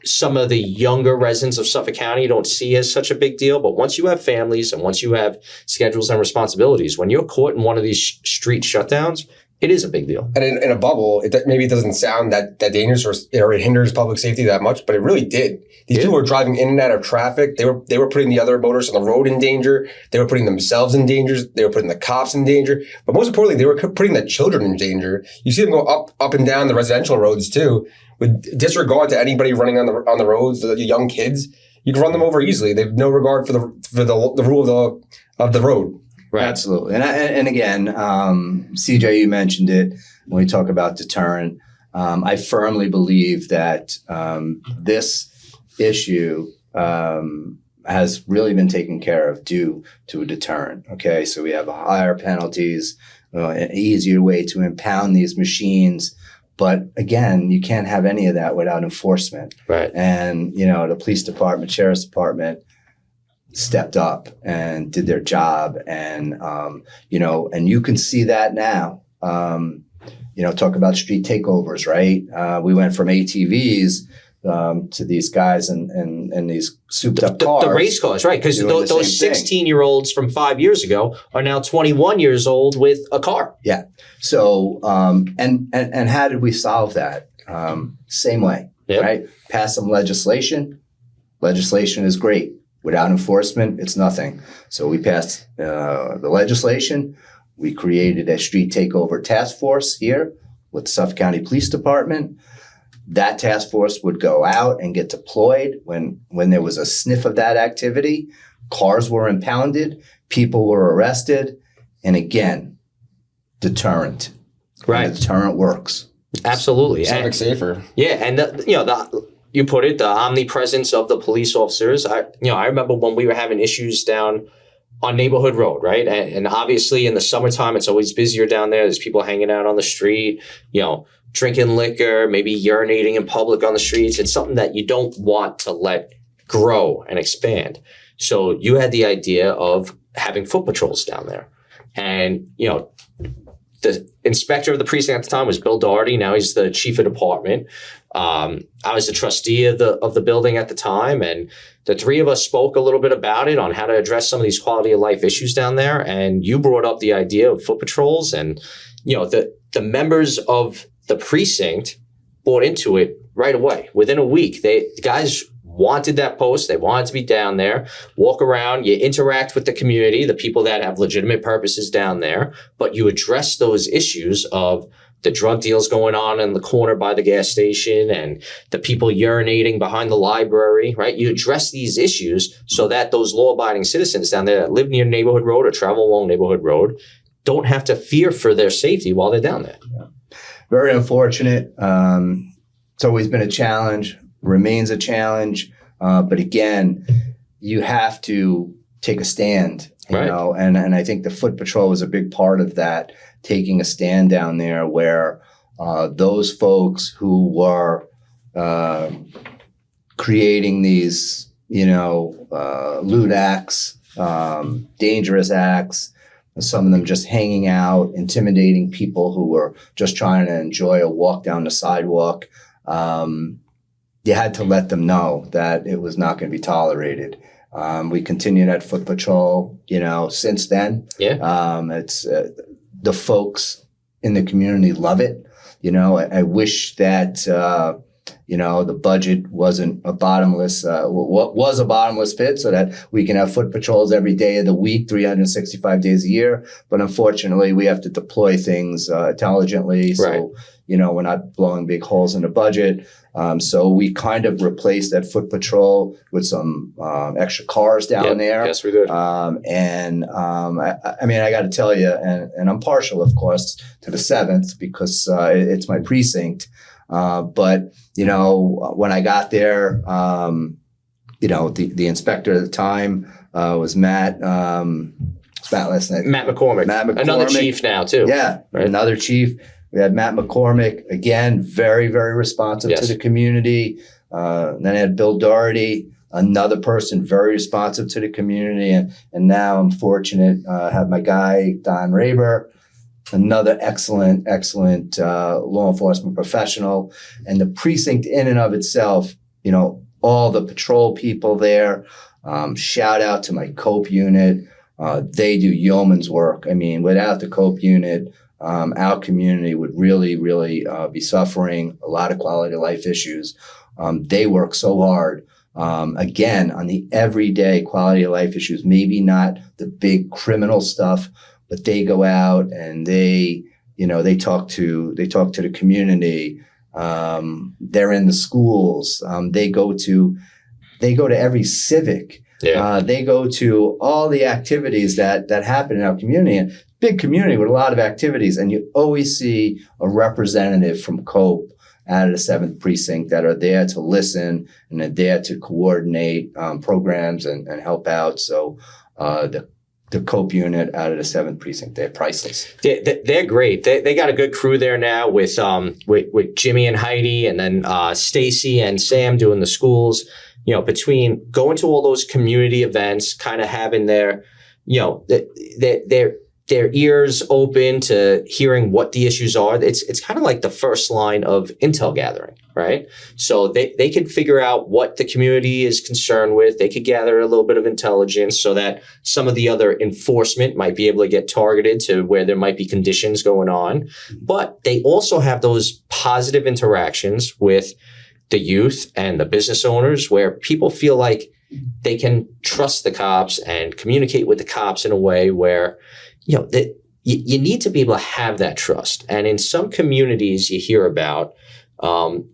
[SPEAKER 1] some of the younger residents of Suffolk County don't see as such a big deal. But once you have families and once you have schedules and responsibilities, when you're caught in one of these street shutdowns, it is a big deal.
[SPEAKER 2] And in a bubble, maybe it doesn't sound that dangerous or it hinders public safety that much, but it really did. These people were driving in and out of traffic. They were putting the other motorists on the road in danger. They were putting themselves in danger. They were putting the cops in danger. But most importantly, they were putting the children in danger. You see them go up and down the residential roads too, with disregard to anybody running on the roads, the young kids. You can run them over easily. They have no regard for the rule of the road.
[SPEAKER 3] Right. Absolutely. And again, CJ, you mentioned it when we talk about deterrent. I firmly believe that this issue has really been taken care of due to a deterrent. Okay, so we have higher penalties, an easier way to impound these machines. But again, you can't have any of that without enforcement. Right. And, the police department, sheriff's department, stepped up and did their job. And, and you can see that now, talk about street takeovers, right? We went from ATVs to these guys and these souped up cars.
[SPEAKER 1] The race cars, right? Because those 16-year-olds from 5 years ago are now 21 years old with a car.
[SPEAKER 3] Yeah. So, and how did we solve that? Same way, right? Pass some legislation. Legislation is great. Without enforcement, it's nothing. So we passed the legislation. We created a street takeover task force here with the Suffolk County Police Department. That task force would go out and get deployed when there was a sniff of that activity. Cars were impounded, people were arrested, and again, deterrent.
[SPEAKER 1] Right,
[SPEAKER 3] and the deterrent works.
[SPEAKER 1] Absolutely,
[SPEAKER 2] Suffolk safer.
[SPEAKER 1] Yeah, and you put it, the omnipresence of the police officers. I remember when we were having issues down on Neighborhood Road, right? And obviously in the summertime, it's always busier down there. There's people hanging out on the street, drinking liquor, maybe urinating in public on the streets. It's something that you don't want to let grow and expand. So you had the idea of having foot patrols down there. And, the inspector of the precinct at the time was Bill Doherty. Now he's the chief of department. I was the trustee of the building at the time, and the three of us spoke a little bit about it on how to address some of these quality of life issues down there. And you brought up the idea of foot patrols, and the members of the precinct bought into it right away. Within a week, the guys wanted that post. They wanted to be down there, walk around, you interact with the community, the people that have legitimate purposes down there, but you address those issues of the drug deals going on in the corner by the gas station and the people urinating behind the library, right? You address these issues so that those law-abiding citizens down there that live near Neighborhood Road or travel along Neighborhood Road don't have to fear for their safety while they're down there.
[SPEAKER 3] Yeah. Very unfortunate. It's always been a challenge, remains a challenge. But again, you have to take a stand,
[SPEAKER 1] right.
[SPEAKER 3] And I think the foot patrol was a big part of that, taking a stand down there where those folks who were creating these, lewd acts, dangerous acts, some of them just hanging out, intimidating people who were just trying to enjoy a walk down the sidewalk. You had to let them know that it was not going to be tolerated. We continued at foot patrol, since then.
[SPEAKER 1] Yeah.
[SPEAKER 3] It's the folks in the community love it. I wish that, the budget wasn't a bottomless, was a bottomless pit so that we can have foot patrols every day of the week, 365 days a year. But unfortunately, we have to deploy things intelligently. So,
[SPEAKER 1] Right.
[SPEAKER 3] We're not blowing big holes in the budget. So we kind of replaced that foot patrol with some extra cars down there.
[SPEAKER 1] Yes, we did.
[SPEAKER 3] I got to tell you, and I'm partial, of course, to the 7th because it's my precinct. But when I got there, the inspector at the time was Matt. Matt last night.
[SPEAKER 1] Matt McCormick. Another chief now too.
[SPEAKER 3] Yeah, right. Another chief. We had Matt McCormick, again, very, very responsive to the community. Then I had Bill Doherty, another person very responsive to the community. And now I'm fortunate have my guy, Don Raber, another excellent law enforcement professional. And the precinct in and of itself, all the patrol people there, shout out to my COPE unit. They do yeoman's work. Without the COPE unit, our community would really, really be suffering a lot of quality of life issues. They work so hard, again, on the everyday quality of life issues, maybe not the big criminal stuff, but they go out and they talk to the community. They're in the schools. They go to every civic.
[SPEAKER 1] Yeah.
[SPEAKER 3] They go to all the activities that happen in our community. And big community with a lot of activities, and you always see a representative from COPE out of the 7th precinct that are there to listen and are there to coordinate programs and help out. So the COPE unit out of the 7th precinct, they're priceless.
[SPEAKER 1] They're great. They got a good crew there now with Jimmy and Heidi, and then Stacy and Sam doing the schools. Between going to all those community events, kind of having their ears open to hearing what the issues are. It's kind of like the first line of intel gathering, right? So they can figure out what the community is concerned with. They could gather a little bit of intelligence so that some of the other enforcement might be able to get targeted to where there might be conditions going on. But they also have those positive interactions with the youth and the business owners where people feel like they can trust the cops and communicate with the cops in a way where that you need to be able to have that trust. And in some communities you hear about,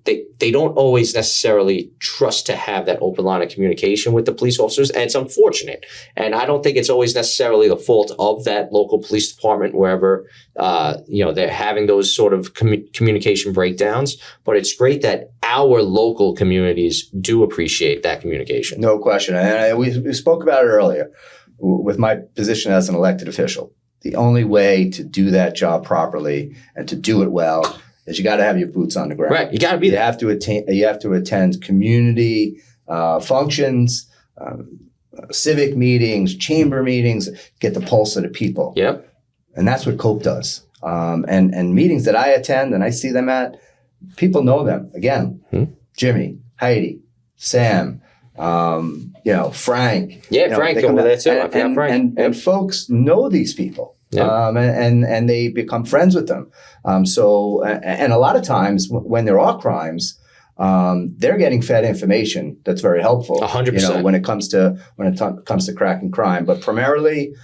[SPEAKER 1] they don't always necessarily trust to have that open line of communication with the police officers. And it's unfortunate. And I don't think it's always necessarily the fault of that local police department, wherever, they're having those sort of communication breakdowns. But it's great that our local communities do appreciate that communication.
[SPEAKER 3] No question. And we spoke about it earlier with my position as an elected official. The only way to do that job properly and to do it well is you got to have your boots on the ground.
[SPEAKER 1] Right. You got to be there.
[SPEAKER 3] You have to attend community functions, civic meetings, chamber meetings, get the pulse of the people.
[SPEAKER 1] Yep.
[SPEAKER 3] And that's what COPE does. And meetings that I attend and I see them at, people know them. Again, Jimmy, Heidi, Sam, Frank.
[SPEAKER 1] Yeah, Frank over there too. I forgot Frank.
[SPEAKER 3] And folks know these people.
[SPEAKER 1] Yeah.
[SPEAKER 3] And they become friends with them. So a lot of times when there are crimes, they're getting fed information that's very helpful.
[SPEAKER 1] 100%.
[SPEAKER 3] When it comes to cracking crime, but primarily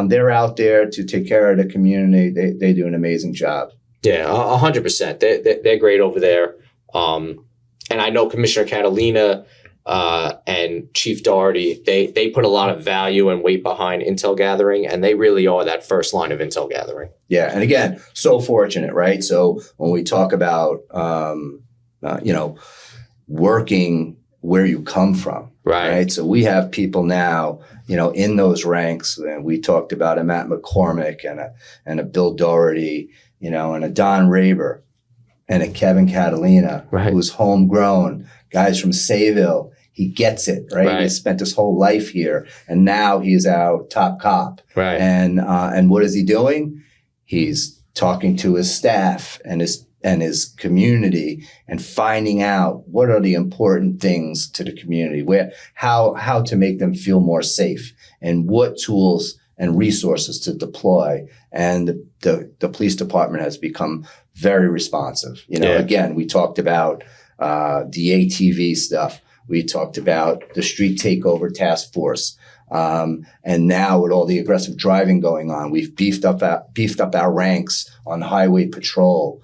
[SPEAKER 3] they're out there to take care of the community. They do an amazing job.
[SPEAKER 1] Yeah, 100%. They're great over there. And I know Commissioner Catalina and Chief Doherty, they put a lot of value and weight behind intel gathering, and they really are that first line of intel gathering.
[SPEAKER 3] Yeah, and again, so fortunate, right? So when we talk about, working where you come from, right? So we have people now, in those ranks, and we talked about a Matt McCormick and a Bill Doherty, and a Don Raber and a Kevin Catalina,
[SPEAKER 1] right,
[SPEAKER 3] who's homegrown, guys from Sayville. He gets it, right? He spent his whole life here, and now he's our top cop.
[SPEAKER 1] Right.
[SPEAKER 3] And what is he doing? He's talking to his staff and his community and finding out what are the important things to the community, how to make them feel more safe, and what tools and resources to deploy. And the police department has become very responsive.
[SPEAKER 1] Yeah.
[SPEAKER 3] Again, we talked about the ATV stuff. We talked about the street takeover task force. And now with all the aggressive driving going on, we've beefed up our ranks on highway patrol.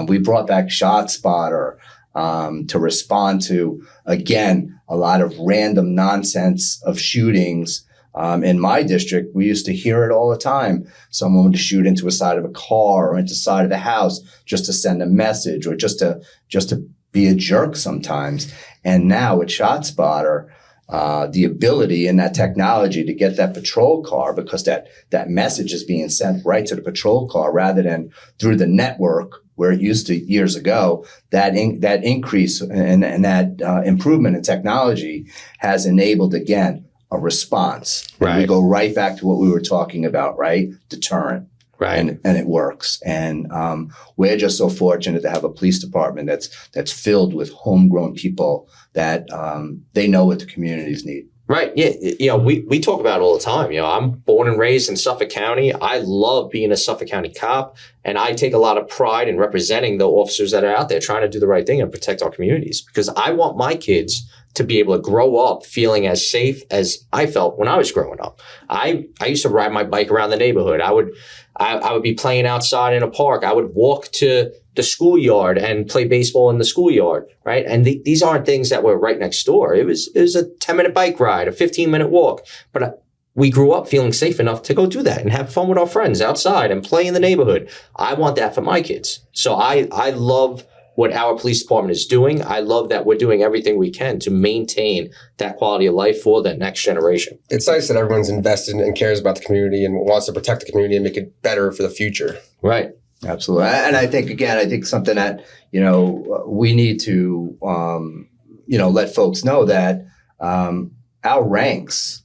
[SPEAKER 3] We brought back ShotSpotter to respond to, again, a lot of random nonsense of shootings. In my district, we used to hear it all the time. Someone would shoot into a side of a car or into the side of a house just to send a message or just to be a jerk sometimes. And now with ShotSpotter, the ability and that technology to get that patrol car, because that message is being sent right to the patrol car rather than through the network where it used to years ago, that increase and that improvement in technology has enabled, again, a response.
[SPEAKER 1] Right.
[SPEAKER 3] And we go right back to what we were talking about, right? Deterrent.
[SPEAKER 1] Right.
[SPEAKER 3] And it works. And we're just so fortunate to have a police department that's filled with homegrown people that they know what the communities need.
[SPEAKER 1] Right. Yeah. We talk about it all the time. I'm born and raised in Suffolk County. I love being a Suffolk County cop, and I take a lot of pride in representing the officers that are out there trying to do the right thing and protect our communities, because I want my kids to be able to grow up feeling as safe as I felt when I was growing up. I used to ride my bike around the neighborhood. I would be playing outside in a park. I would walk to the schoolyard and play baseball in the schoolyard, right? And these aren't things that were right next door. It was a 10-minute bike ride, a 15-minute walk. But we grew up feeling safe enough to go do that and have fun with our friends outside and play in the neighborhood. I want that for my kids. So I love what our police department is doing. I love that we're doing everything we can to maintain that quality of life for the next generation.
[SPEAKER 2] It's nice that everyone's invested and cares about the community and wants to protect the community and make it better for the future.
[SPEAKER 1] Right.
[SPEAKER 3] Absolutely. And I think something that, we need to, let folks know that our ranks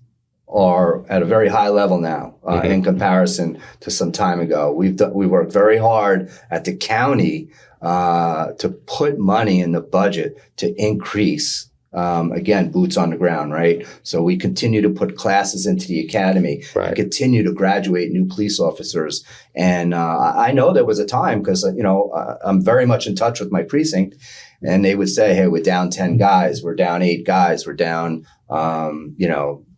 [SPEAKER 3] are at a very high level now in comparison to some time ago. We worked very hard at the county to put money in the budget to increase, again, boots on the ground, right? So we continue to put classes into the academy,
[SPEAKER 1] right.
[SPEAKER 3] Continue to graduate new police officers. And I know there was a time, because, I'm very much in touch with my precinct, and they would say, hey, we're down 10 guys, we're down 8 guys, we're down,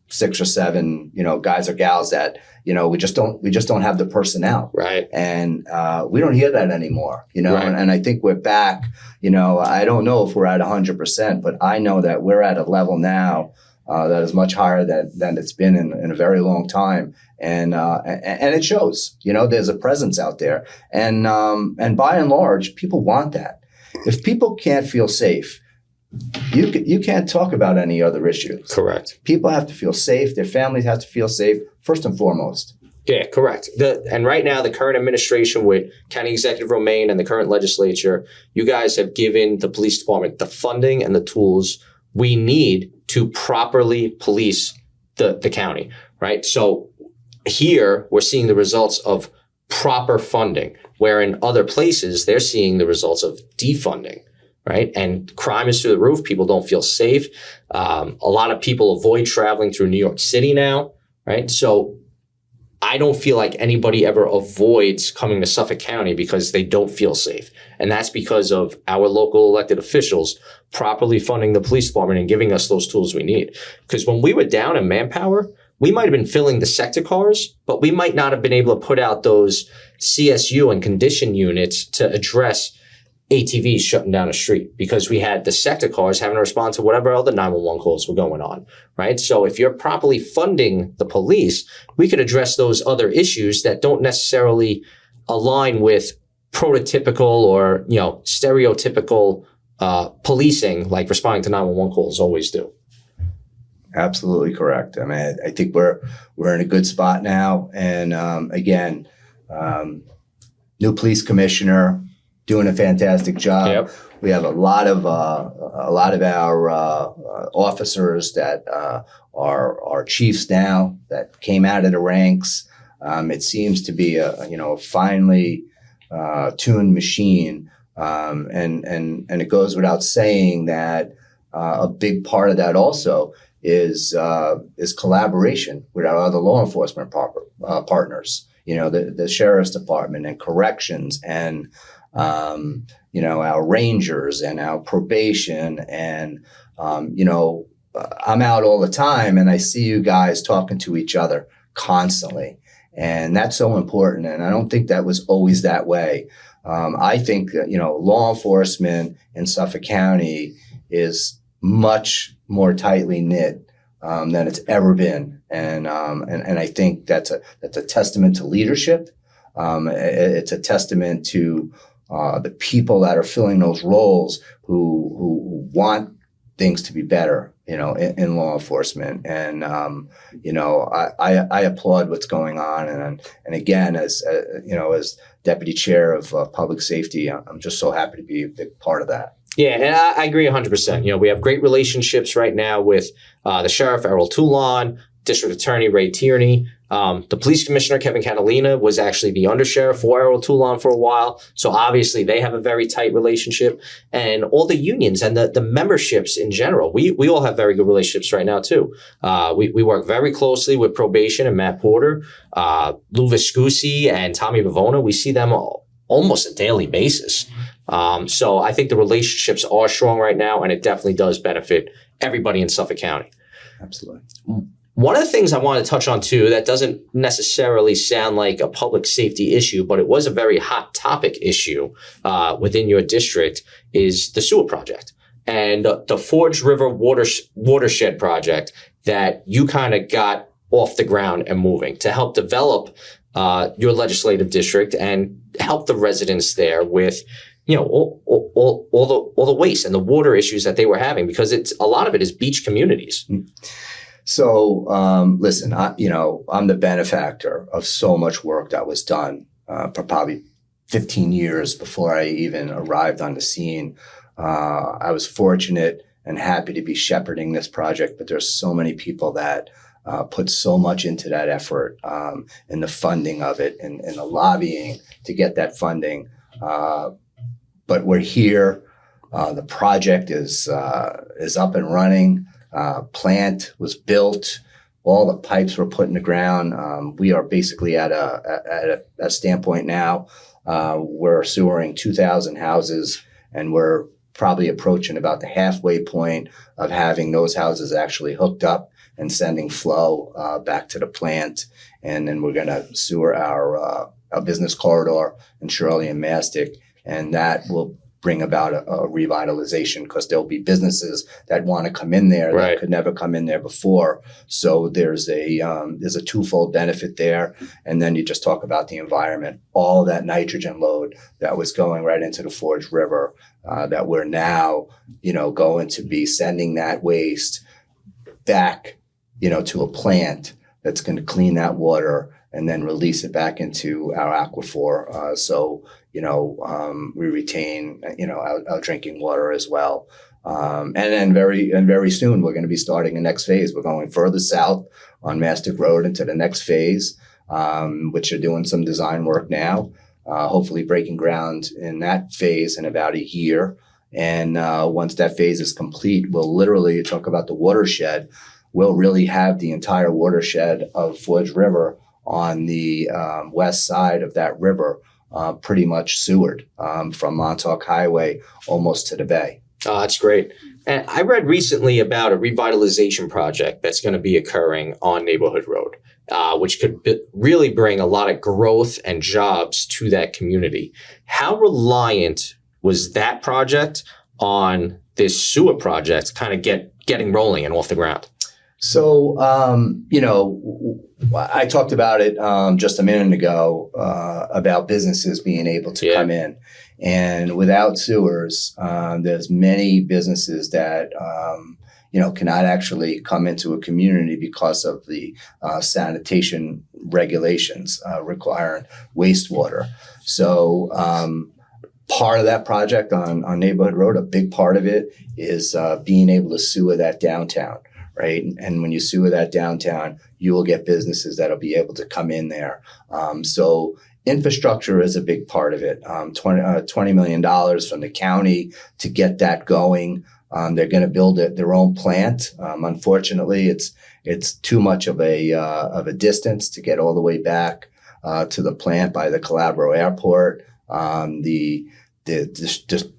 [SPEAKER 3] 6 or 7, guys or gals that, we just don't have the personnel.
[SPEAKER 1] Right.
[SPEAKER 3] And we don't hear that anymore,
[SPEAKER 1] Right.
[SPEAKER 3] and I think we're back, I don't know if we're at 100%, but I know that we're at a level now that is much higher than it's been in a very long time. And it shows, there's a presence out there. And by and large, people want that. If people can't feel safe, you can't talk about any other issues.
[SPEAKER 1] Correct.
[SPEAKER 3] People have to feel safe. Their families have to feel safe, first and foremost.
[SPEAKER 1] Yeah, correct. And right now, the current administration with County Executive Romaine and the current legislature, you guys have given the police department the funding and the tools we need to properly police the county, right? So here, we're seeing the results of proper funding, where in other places, they're seeing the results of defunding. Right. And crime is through the roof. People don't feel safe. A lot of people avoid traveling through New York City now. Right. So I don't feel like anybody ever avoids coming to Suffolk County because they don't feel safe. And that's because of our local elected officials properly funding the police department and giving us those tools we need. Because when we were down in manpower, we might have been filling the sector cars, but we might not have been able to put out those CSU and condition units to address ATVs shutting down a street, because we had the sector cars having to respond to whatever other 911 calls were going on, right? So if you're properly funding the police, we could address those other issues that don't necessarily align with prototypical or, stereotypical policing, like responding to 911 calls always do.
[SPEAKER 3] Absolutely correct. I mean, I think we're in a good spot now. And again, new police commissioner, doing a fantastic job.
[SPEAKER 1] Yep.
[SPEAKER 3] We have a lot of our officers that are chiefs now that came out of the ranks. It seems to be a finely tuned machine, and it goes without saying that a big part of that also is collaboration with our other law enforcement partners. the sheriff's department and corrections and, our rangers and our probation. And, I'm out all the time and I see you guys talking to each other constantly. And that's so important. And I don't think that was always that way. I think that, law enforcement in Suffolk County is much more tightly knit than it's ever been. And I think that's a testament to leadership. It's a testament to the people that are filling those roles who want things to be better, in law enforcement. And, I applaud what's going on. And again, as deputy chair of public safety, I'm just so happy to be a big part of that.
[SPEAKER 1] Yeah, and I agree 100%. We have great relationships right now with the sheriff, Errol Toulon, district attorney, Ray Tierney. The police commissioner, Kevin Catalina, was actually the undersheriff for Errol Toulon for a while. So obviously they have a very tight relationship. And all the unions and the memberships in general, we all have very good relationships right now too. We work very closely with probation and Matt Porter, Lou Viscusi and Tommy Bavona. We see them almost a daily basis. So I think the relationships are strong right now, and it definitely does benefit everybody in Suffolk County.
[SPEAKER 3] Absolutely.
[SPEAKER 1] One of the things I want to touch on too, that doesn't necessarily sound like a public safety issue, but it was a very hot topic issue within your district, is the sewer project and the Forge River watershed project that you kind of got off the ground and moving to help develop your legislative district and help the residents there with all the waste and the water issues that they were having, because a lot of it is beach communities.
[SPEAKER 3] So, listen, I'm the benefactor of so much work that was done for probably 15 years before I even arrived on the scene. I was fortunate and happy to be shepherding this project, but there's so many people that put so much into that effort, in the funding of it and the lobbying to get that funding. But we're here. The project is up and running. Plant was built. All the pipes were put in the ground. We are basically at a standpoint now. We're sewering 2,000 houses, and we're probably approaching about the halfway point of having those houses actually hooked up and sending flow back to the plant. And then we're going to sewer our business corridor in Shirley and Mastic, and that will bring about a revitalization, because there'll be businesses that want to come in there that could never come in there before. So there's a twofold benefit there. And then you just talk about the environment, all that nitrogen load that was going right into the Forge River, that we're now, going to be sending that waste back, to a plant that's going to clean that water and then release it back into our aquifer. So we retain, our drinking water as well. And then very soon, we're going to be starting the next phase. We're going further south on Mastic Road into the next phase, which are doing some design work now, hopefully breaking ground in that phase in about a year. And once that phase is complete, we'll literally talk about the watershed. We'll really have the entire watershed of Forge River on the west side of that river, pretty much sewered from Montauk Highway almost to the bay.
[SPEAKER 1] Oh, that's great. And I read recently about a revitalization project that's going to be occurring on Neighborhood Road, which could really bring a lot of growth and jobs to that community. How reliant was that project on this sewer project kind of getting rolling and off the ground?
[SPEAKER 3] So, I talked about it just a minute ago about businesses being able to come in. And without sewers, there's many businesses that, cannot actually come into a community because of the sanitation regulations requiring wastewater. So part of that project on Neighborhood Road, a big part of it is being able to sewer that downtown. Right. And when you sewer that downtown, you will get businesses that'll be able to come in there. So infrastructure is a big part of it. $20 million from the county to get that going. They're going to build their own plant. Unfortunately, it's too much of a distance to get all the way back. to the plant by the Calabro Airport. The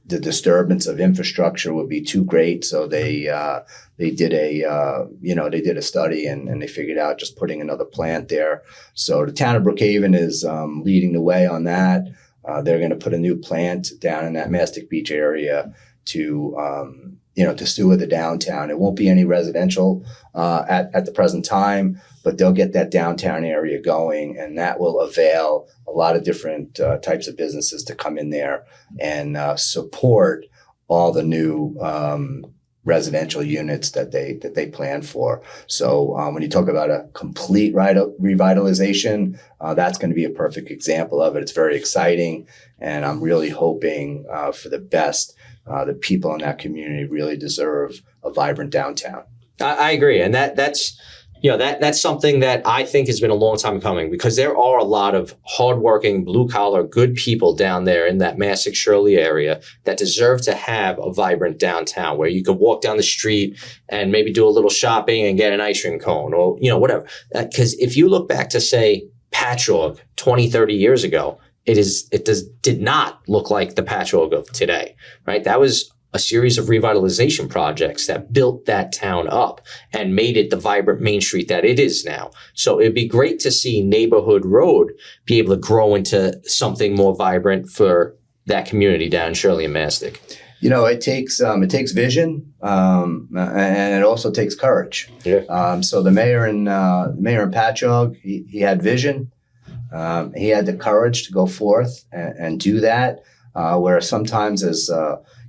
[SPEAKER 3] disturbance of infrastructure would be too great, so they did a study and they figured out just putting another plant there. So the town of Brookhaven is leading the way on that. They're going to put a new plant down in that Mastic Beach area to sewer the downtown. It won't be any residential at the present time, but they'll get that downtown area going, and that will avail a lot of different types of businesses to come in there and support all the new residential units that they plan for. So when you talk about a complete revitalization, that's going to be a perfect example of it. It's very exciting, and I'm really hoping for the best. The people in that community really deserve a vibrant downtown.
[SPEAKER 1] I agree, and that's something that I think has been a long time coming, because there are a lot of hardworking, blue-collar, good people down there in that Massac Shirley area that deserve to have a vibrant downtown where you could walk down the street and maybe do a little shopping and get an ice cream cone or, whatever. Because if you look back to, say, Patchogue 20, 30 years ago, did not look like the Patchogue of today, right? That was a series of revitalization projects that built that town up and made it the vibrant Main Street that it is now. So it'd be great to see Neighborhood Road be able to grow into something more vibrant for that community down in Shirley and Mastic.
[SPEAKER 3] It takes vision, and it also takes courage.
[SPEAKER 1] Yeah.
[SPEAKER 3] So the mayor in Patchogue, he had vision. He had the courage to go forth and do that, where sometimes as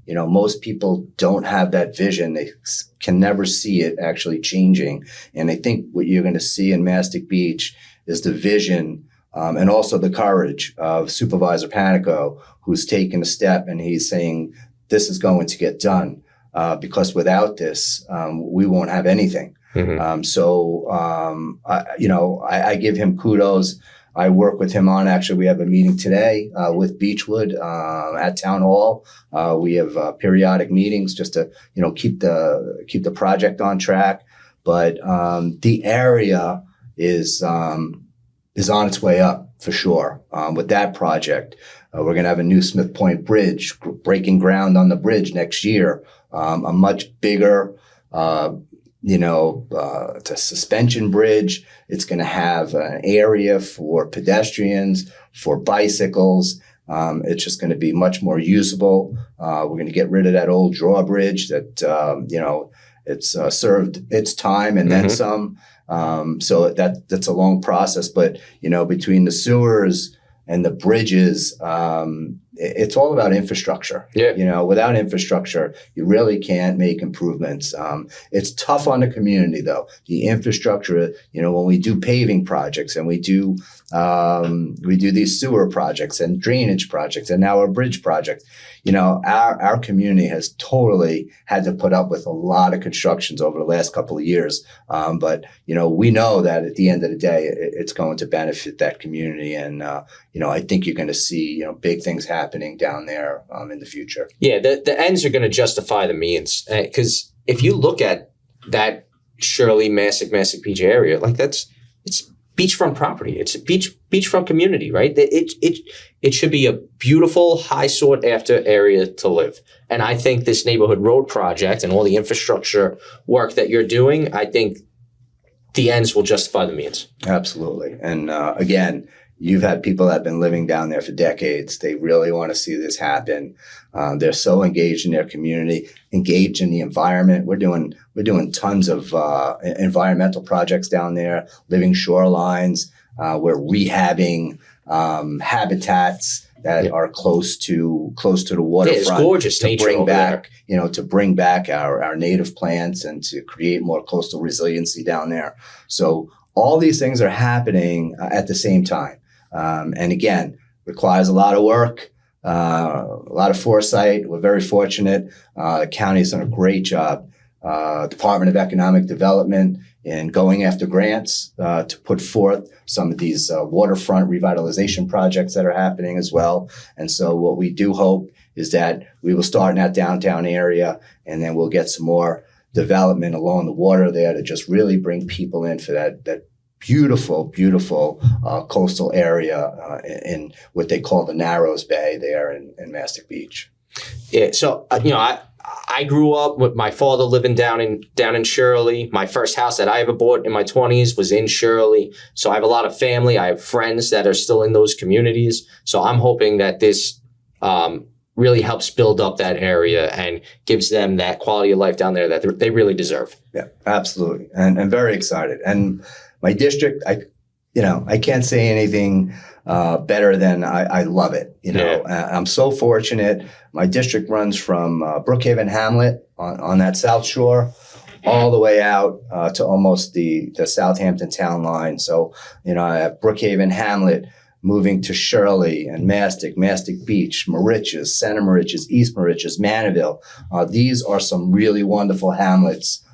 [SPEAKER 3] most people don't have that vision. They can never see it actually changing. And I think what you're going to see in Mastic Beach is the vision and also the courage of Supervisor Panico, who's taken a step and he's saying, this is going to get done, because without this, we won't have anything.
[SPEAKER 1] Mm-hmm.
[SPEAKER 3] I give him kudos. I work with him on, actually, we have a meeting today with Beechwood at Town Hall. We have periodic meetings just to, keep the project on track. But the area is on its way up for sure with that project. We're going to have a new Smith Point Bridge, breaking ground on the bridge next year, a much bigger it's a suspension bridge. It's going to have an area for pedestrians, for bicycles. It's just going to be much more usable. We're going to get rid of that old drawbridge that, it's served its time and then some. So that's a long process. But, between the sewers and the bridges, it's all about infrastructure.
[SPEAKER 1] Yeah.
[SPEAKER 3] Without infrastructure, you really can't make improvements. It's tough on the community, though. The infrastructure, when we do paving projects and we do these sewer projects and drainage projects and now a bridge project, our community has totally had to put up with a lot of constructions over the last couple of years. But we know that at the end of the day, it's going to benefit that community. And, I think you're going to see, big things happening down there in the future.
[SPEAKER 1] Yeah, the ends are going to justify the means. Because if you look at that Shirley, Massac Beach area, it's beachfront property. It's a beachfront community, right? It should be a beautiful, high sought after area to live. And I think this Neighborhood Road project and all the infrastructure work that you're doing, I think the ends will justify the means.
[SPEAKER 3] Absolutely. And again, you've had people that have been living down there for decades. They really want to see this happen. They're so engaged in their community, engaged in the environment. We're doing tons of environmental projects down there, living shorelines. We're rehabbing habitats that are close to the waterfront.
[SPEAKER 1] Yeah, it's gorgeous
[SPEAKER 3] to
[SPEAKER 1] nature
[SPEAKER 3] bring
[SPEAKER 1] over
[SPEAKER 3] back,
[SPEAKER 1] there.
[SPEAKER 3] To bring back our native plants and to create more coastal resiliency down there. So all these things are happening at the same time. And again, requires a lot of work, a lot of foresight. We're very fortunate. The county has done a great job. Department of Economic Development in going after grants to put forth some of these waterfront revitalization projects that are happening as well. And so what we do hope is that we will start in that downtown area, and then we'll get some more development along the water there to just really bring people in for that beautiful coastal area in what they call the Narrows Bay there in Mastic Beach.
[SPEAKER 1] Yeah. So, I grew up with my father living down in Shirley. My first house that I ever bought in my 20s was in Shirley. So I have a lot of family. I have friends that are still in those communities. So I'm hoping that this really helps build up that area and gives them that quality of life down there that they really deserve.
[SPEAKER 3] Yeah, absolutely. And very excited. And my district, I can't say anything better than I love it. I'm so fortunate. My district runs from Brookhaven Hamlet on that South Shore all the way out to almost the Southampton town line. So, I have Brookhaven Hamlet moving to Shirley and Mastic Beach, Moriches, Center Moriches, East Moriches, Manaville. These are some really wonderful hamlets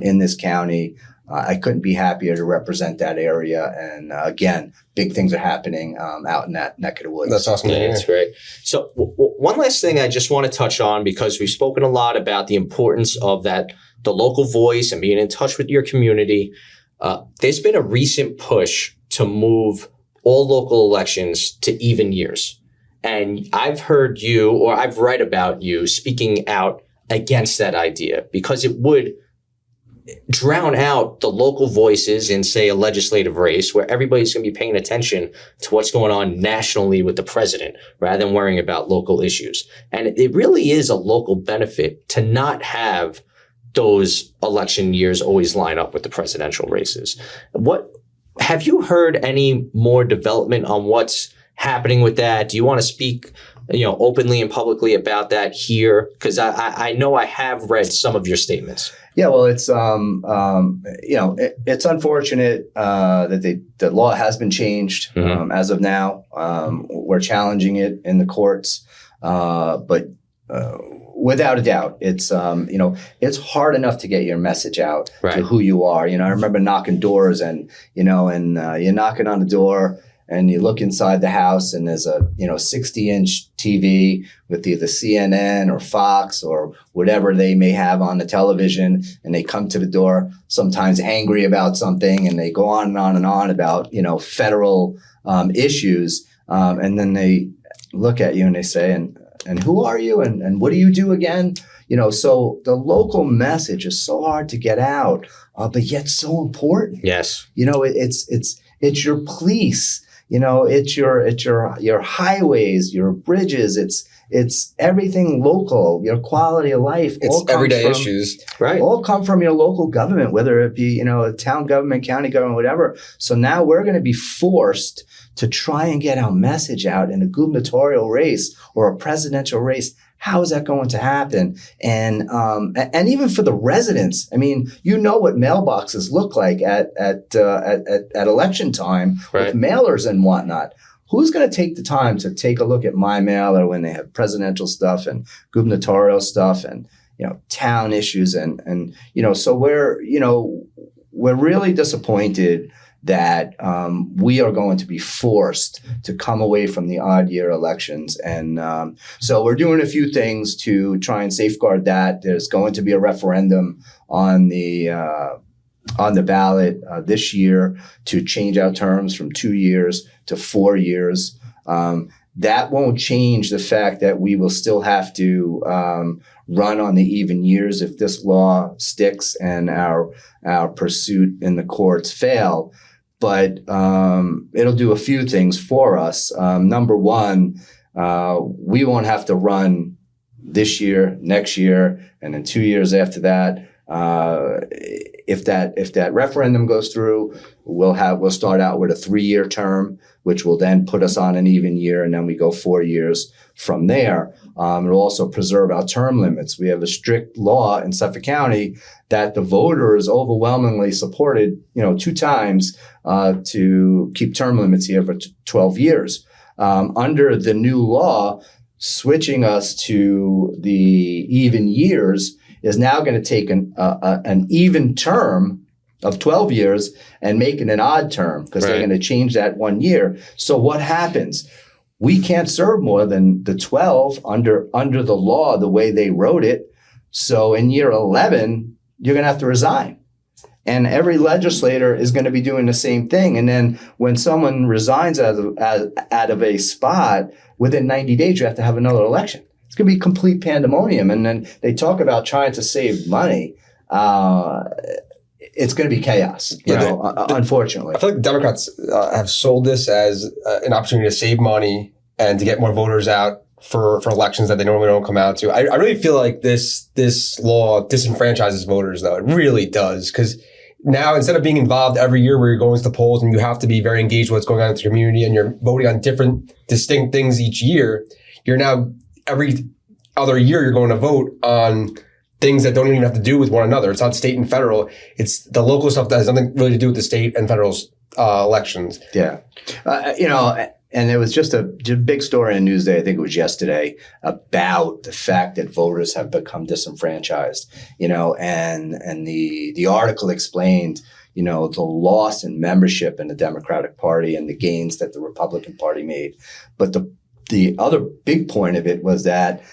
[SPEAKER 3] in this county. I couldn't be happier to represent that area. And again, big things are happening out in that neck of the woods.
[SPEAKER 2] That's awesome.
[SPEAKER 1] Yeah, that's great. So one last thing I just want to touch on, because we've spoken a lot about the importance of the local voice and being in touch with your community. There's been a recent push to move all local elections to even years. And I've heard you, or I've read about you speaking out against that idea, because it would drown out the local voices in, say, a legislative race where everybody's going to be paying attention to what's going on nationally with the president rather than worrying about local issues. And it really is a local benefit to not have those election years always line up with the presidential races. Have you heard any more development on what's happening with that? Do you want to speak openly and publicly about that here? Because I know I have read some of your statements.
[SPEAKER 3] Yeah, well, it's it's unfortunate that the law has been changed as of now. We're challenging it in the courts, but without a doubt, it's it's hard enough to get your message out to who you are. I remember knocking doors, and you're knocking on the door. And you look inside the house, and there's a 60-inch TV with either CNN or Fox or whatever they may have on the television, and they come to the door sometimes angry about something, and they go on and on and on about federal issues, and then they look at you and they say, and who are you, and what do you do again? So the local message is so hard to get out, but yet so important.
[SPEAKER 1] Yes,
[SPEAKER 3] it's your police. It's your highways, your bridges. It's everything local. Your quality of life.
[SPEAKER 2] It's everyday issues,
[SPEAKER 1] right?
[SPEAKER 3] All come from your local government, whether it be a town government, county government, whatever. So now we're going to be forced to try and get our message out in a gubernatorial race or a presidential race. How is that going to happen? And even for the residents, I mean, what mailboxes look like at election time with mailers and whatnot. Who's going to take the time to take a look at my mailer when they have presidential stuff and gubernatorial stuff and town issues and so we're really disappointed that we are going to be forced to come away from the odd year elections. And so we're doing a few things to try and safeguard that. There's going to be a referendum on the ballot this year to change our terms from 2 years to 4 years. That won't change the fact that we will still have to run on the even years if this law sticks and our pursuit in the courts fail. But it'll do a few things for us. Number one, we won't have to run this year, next year, and then 2 years after that. If that referendum goes through, we'll start out with a 3-year term, which will then put us on an even year, and then we go 4 years from there. It'll also preserve our term limits. We have a strict law in Suffolk County that the voters overwhelmingly supported, 2 times to keep term limits here for 12 years. Under the new law, switching us to the even years is now going to take an even term of 12 years and make it an odd term because they're going to change that 1 year. So what happens? We can't serve more than the 12 under the law, the way they wrote it. So in year 11, you're going to have to resign. And every legislator is going to be doing the same thing. And then when someone resigns out of a spot, within 90 days, you have to have another election. It's going to be complete pandemonium. And then they talk about trying to save money. It's going to be chaos, unfortunately.
[SPEAKER 2] I feel like the Democrats have sold this as an opportunity to save money and to get more voters out for elections that they normally don't come out to. I really feel like this law disenfranchises voters, though. It really does. Because now, instead of being involved every year where you're going to the polls and you have to be very engaged with what's going on in the community and you're voting on different distinct things each year, you're now every other year you're going to vote on things that don't even have to do with one another. It's not state and federal. It's the local stuff that has nothing really to do with the state and federal elections.
[SPEAKER 3] Yeah. And there was just a big story in Newsday, I think it was yesterday, about the fact that voters have become disenfranchised, and the article explained, the loss in membership in the Democratic Party and the gains that the Republican Party made. But the other big point of it was that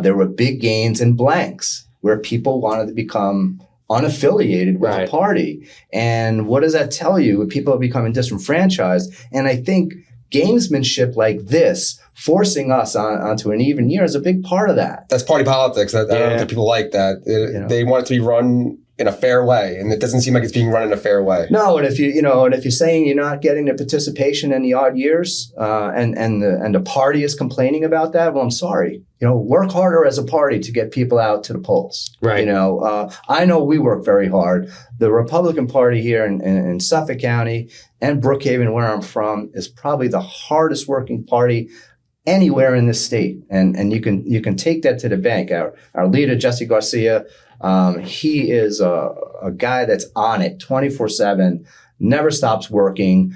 [SPEAKER 3] there were big gains in blanks where people wanted to become unaffiliated with a party. And what does that tell you? People are becoming disenfranchised. And I think gamesmanship like this, forcing us onto an even year, is a big part of that.
[SPEAKER 2] That's party politics. I don't think people like that. They want it to be run in a fair way, and it doesn't seem like it's being run in a fair way.
[SPEAKER 3] No, and if you're saying you're not getting the participation in the odd years, and the party is complaining about that, well, I'm sorry. Work harder as a party to get people out to the polls.
[SPEAKER 1] Right.
[SPEAKER 3] I know we work very hard. The Republican Party here in Suffolk County and Brookhaven, where I'm from, is probably the hardest working party anywhere in this state, and you can take that to the bank. Our leader, Jesse Garcia. He is a guy that's on it 24/7, never stops working,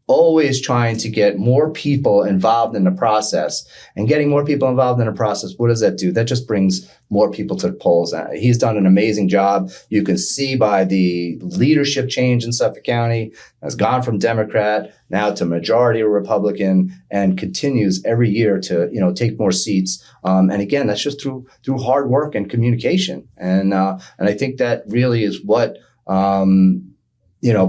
[SPEAKER 3] always trying to get more people involved in the process. And getting more people involved in the process, what does that do? That just brings more people to the polls. He's done an amazing job. You can see by the leadership change in Suffolk County, has gone from Democrat now to majority Republican, and continues every year to take more seats. And again, that's just through hard work and communication. And I think that really is what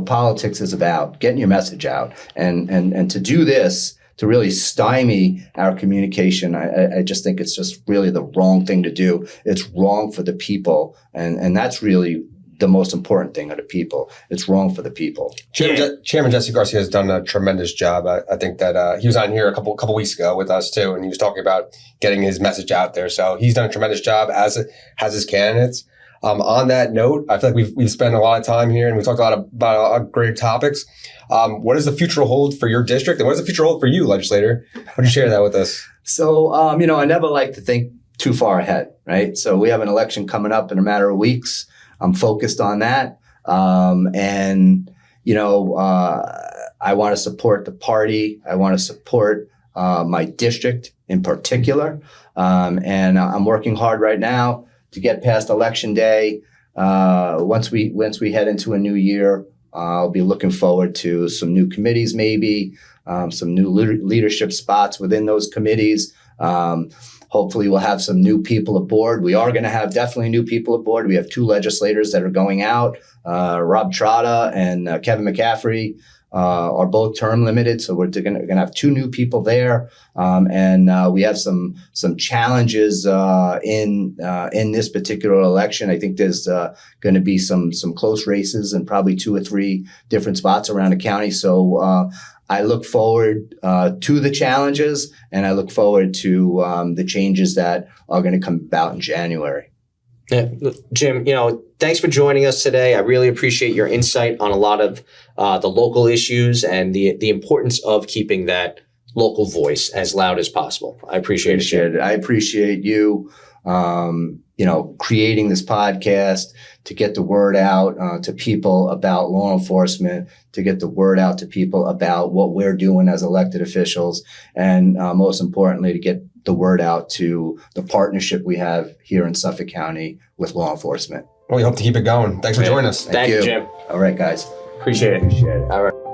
[SPEAKER 3] politics is about, getting your message out. And to do this, to really stymie our communication, I just think it's just really the wrong thing to do. It's wrong for the people. And that's really the most important thing of the people. It's wrong for the people.
[SPEAKER 2] Chairman Jesse Garcia has done a tremendous job. I think that he was on here a couple weeks ago with us too, and he was talking about getting his message out there. So he's done a tremendous job, as has his candidates. On that note, I feel like we've spent a lot of time here and we talked a lot about great topics. What does the future hold for your district, and what does the future hold for you, legislator? Why don't you share that with us?
[SPEAKER 3] So, I never like to think too far ahead, right? So we have an election coming up in a matter of weeks. I'm focused on that. I want to support the party. I want to support my district in particular. And I'm working hard right now to get past Election Day. Once we head into a new year, I'll be looking forward to some new committees, maybe some new leadership spots within those committees. Hopefully we'll have some new people aboard. We are going to have definitely new people aboard. We have 2 legislators that are going out. Rob Trotta and Kevin McCaffrey are both term limited. So we're going to have 2 new people there. And we have some challenges in this particular election. I think there's going to be some close races and probably 2 or 3 different spots around the county. So I look forward to the challenges, and I look forward to the changes that are going to come about in January.
[SPEAKER 1] Yeah, Jim, thanks for joining us today. I really appreciate your insight on a lot of the local issues and the importance of keeping that local voice as loud as possible. I appreciate it.
[SPEAKER 3] I appreciate you, creating this podcast to get the word out to people about law enforcement, to get the word out to people about what we're doing as elected officials, and most importantly, to get the word out to the partnership we have here in Suffolk County with law enforcement.
[SPEAKER 2] Well, we hope to keep it going. Thanks for joining us.
[SPEAKER 1] Thank you, Jim.
[SPEAKER 3] All right, guys.
[SPEAKER 1] Appreciate it.
[SPEAKER 3] Appreciate it.
[SPEAKER 1] All right.